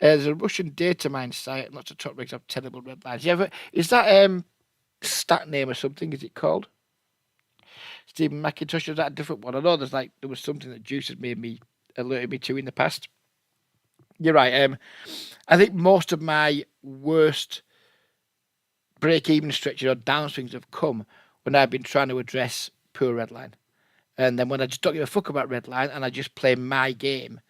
[SPEAKER 1] There's a Russian data mine site, and lots of top rigs have terrible red lines. Is that stat name or something? Is it called Stephen McIntosh? Is that a different one? I know there was something that Juice had alerted me to in the past. You're right. I think most of my worst break-even stretches or downswings have come when I've been trying to address poor red line, and then when I just don't give a fuck about red line and I just play my game.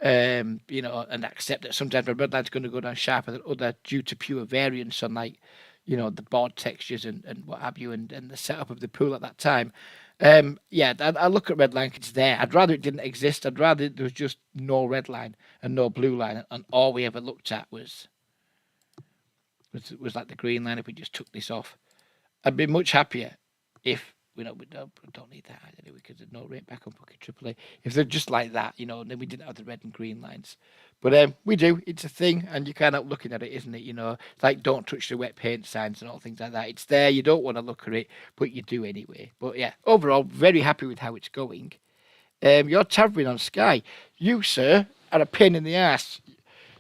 [SPEAKER 1] And accept that sometimes my red line's going to go down sharper than other due to pure variance on the board textures and what have you and the setup of the pool at that time. I look at red line, it's there. I'd rather it didn't exist. I'd rather there was just no red line and no blue line, and all we ever looked at was like the green line. If we just took this off, I'd be much happier if we don't need that anyway because there's no rate back on fucking AAA. If they're just like that, and then we didn't have the red and green lines. But we do. It's a thing, and you're kind of looking at it, isn't it? It's like don't touch the wet paint signs and all things like that. It's there. You don't want to look at it, but you do anyway. But yeah, overall, very happy with how it's going. You're tavern on Sky. You, sir, are a pain in the ass.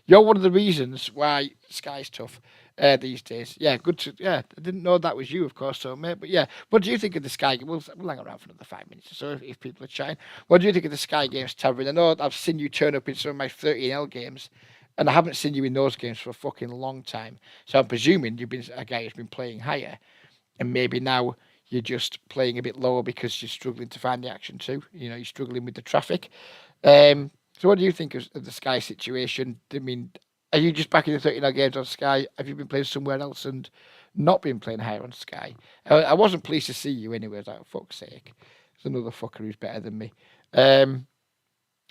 [SPEAKER 1] You're one of the reasons why Sky's tough. These days. I didn't know that was you, of course, so mate. But yeah, what do you think of the Sky game? We'll hang around for another 5 minutes or so if people are chatting. What do you think of the Sky games, Tavern? I know I've seen you turn up in some of my 13L games, and I haven't seen you in those games for a fucking long time. So I'm presuming you've been a guy who's been playing higher, and maybe now you're just playing a bit lower because you're struggling to find the action too. You're struggling with the traffic. So what do you think of the Sky situation? I mean, are you just back in the 39 games on Sky? Have you been playing somewhere else and not been playing higher on Sky? I wasn't pleased to see you anyway. I was like, oh, fuck's sake. There's another fucker who's better than me.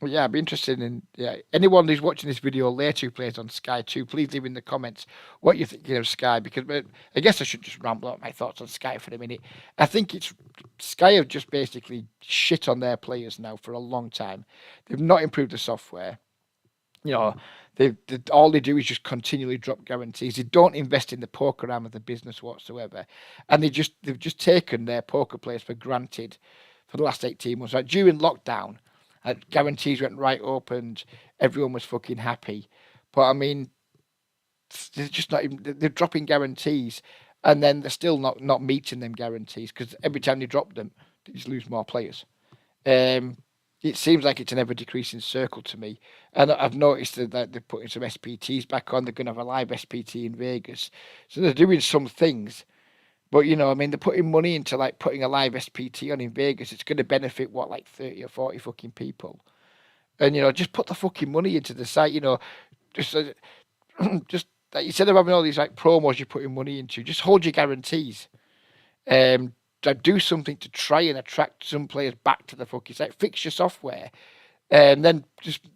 [SPEAKER 1] But yeah, I'd be interested in anyone who's watching this video later who plays on Sky too. Please leave in the comments what you're thinking of Sky, because I guess I should just ramble out my thoughts on Sky for a minute. I think it's Sky have just basically shit on their players now for a long time. They've not improved the software. They all they do is just continually drop guarantees. They don't invest in the poker arm of the business whatsoever, and they've just taken their poker players for granted for the last 18 months. Like during lockdown, guarantees went right up and everyone was fucking happy. But I mean, they're just not even, they're dropping guarantees, and then they're still not meeting them guarantees, because every time they drop them, they just lose more players. It seems like it's an ever decreasing circle to me. And I've noticed that they're putting some SPTs back on. They're going to have a live SPT in Vegas. So they're doing some things. But, I mean, they're putting money into, like, putting a live SPT on in Vegas. It's going to benefit, 30 or 40 fucking people. And, just put the fucking money into the site, just, just like, instead of having all these, like, promos you're putting money into, just hold your guarantees. Do something to try and attract some players back to the fucking site. Fix your software. And then just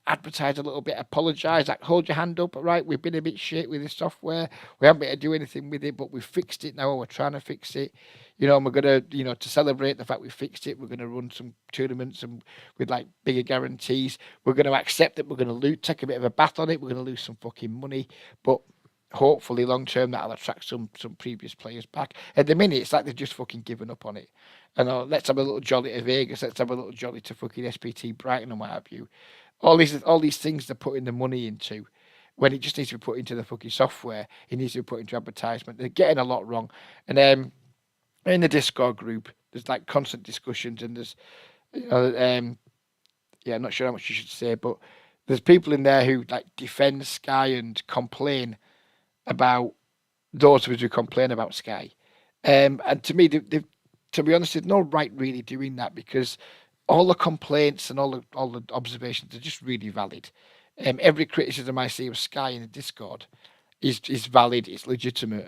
[SPEAKER 1] advertise a little bit, apologise, like hold your hand up, right? We've been a bit shit with this software. We haven't been able to do anything with it, but we've fixed it now, and we're trying to fix it. And we're gonna, to celebrate the fact we fixed it, we're gonna run some tournaments and with like bigger guarantees. We're gonna accept that we're gonna take a bit of a bath on it. We're gonna lose some fucking money, but hopefully long term that'll attract some previous players back. At the minute, it's like they've just fucking given up on it. And let's have a little jolly to Vegas. Let's have a little jolly to fucking SPT Brighton and what have you. All these things they're putting the money into, when it just needs to be put into the fucking software. It needs to be put into advertisement. They're getting a lot wrong. And in the Discord group, there's like constant discussions, and there's I'm not sure how much you should say, but there's people in there who like defend Sky and complain about those of us who complain about Sky. And to me, to be honest, there's no right really doing that, because all the complaints and all the observations are just really valid. Every criticism I see of Sky in the Discord is valid, it's legitimate,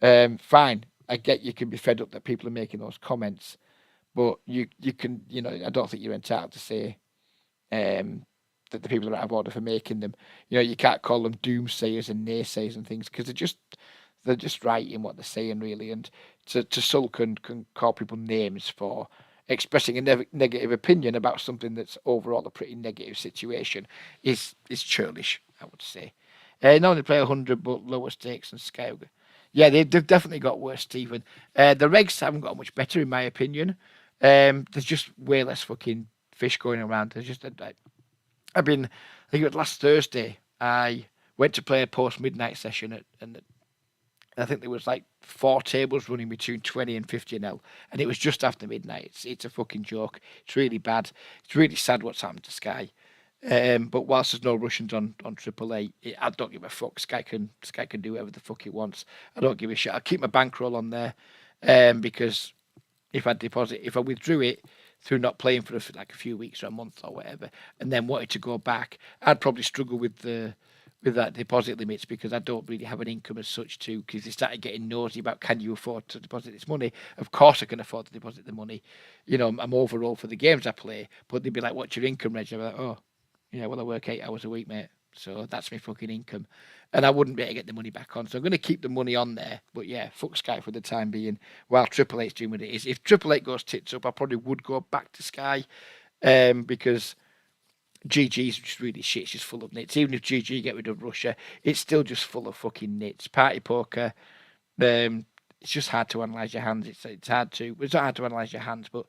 [SPEAKER 1] and fine. I get you can be fed up that people are making those comments, but you can, I don't think you're entitled to say that the people are out of order for making them. You can't call them doomsayers and naysayers and things, because they're just right in what they're saying, really. And to sulk and can call people names for expressing a negative opinion about something that's overall a pretty negative situation is churlish, I would say. Not only play 100, but lower stakes than Sky. Yeah, they've definitely got worse, Stephen. The regs haven't got much better, in my opinion. There's just way less fucking fish going around. There's just I think it was last Thursday, I went to play a post-midnight session, and I think there was like 4 tables running between 20 and 50 nil, and it was just after midnight. It's a fucking joke. It's really bad. It's really sad what's happened to Sky. But whilst there's no Russians on AAA, I don't give a fuck. Sky can do whatever the fuck it wants. I don't give a shit. I'll keep my bankroll on there, because if I withdrew it through not playing for like a few weeks or a month or whatever, and then wanted to go back, I'd probably struggle with that deposit limits, because I don't really have an income as such too. Because they started getting nosy about, can you afford to deposit this money? Of course I can afford to deposit the money. I'm overall for the games I play, but they'd be like, what's your income, Reg? I'm like, oh, yeah, well, I work 8 hours a week, mate. So that's my fucking income. And I wouldn't be able to get the money back on. So I'm going to keep the money on there. But yeah, fuck Sky for the time being, while Triple H's doing what it is. If Triple H goes tits up, I probably would go back to Sky, because GG's just really shit. It's just full of nits. Even if GG get rid of Russia, it's still just full of fucking nits. Party poker, it's just hard to analyse your hands. It's not hard to analyse your hands, but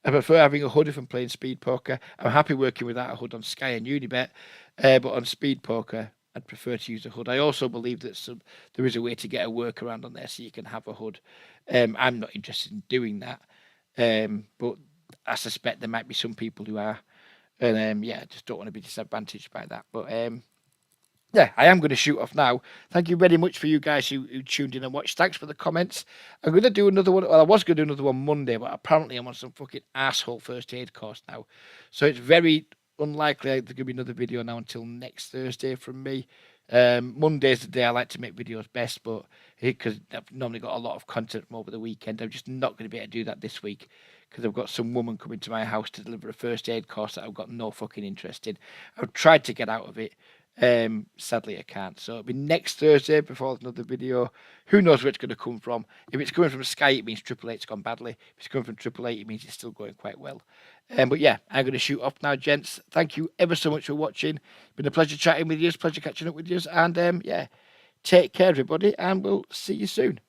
[SPEAKER 1] I prefer having a HUD if I'm playing speed poker. I'm happy working without a HUD on Sky and Unibet, but on speed poker, I'd prefer to use a HUD. I also believe that there is a way to get a workaround on there so you can have a HUD. I'm not interested in doing that, but I suspect there might be some people who are. And I just don't want to be disadvantaged by that. But yeah, I am going to shoot off now. Thank you very much for you guys who tuned in and watched. Thanks for the comments. I'm going to do another one. Well, I was going to do another one Monday, but apparently I'm on some fucking asshole first aid course now. So it's very unlikely there's going to be another video now until next Thursday from me. Monday's the day I like to make videos best, but because I've normally got a lot of content from over the weekend, I'm just not going to be able to do that this week because I've got some woman coming to my house to deliver a first aid course that I've got no fucking interest in. I've tried to get out of it. Sadly, I can't. So it'll be next Thursday before another video. Who knows where it's going to come from? If it's coming from Sky, it means Triple Eight's gone badly. If it's coming from Triple Eight, it means it's still going quite well. But yeah, I'm going to shoot off now, gents. Thank you ever so much for watching. Been a pleasure chatting with you. Pleasure catching up with you. And yeah, take care, everybody, and we'll see you soon.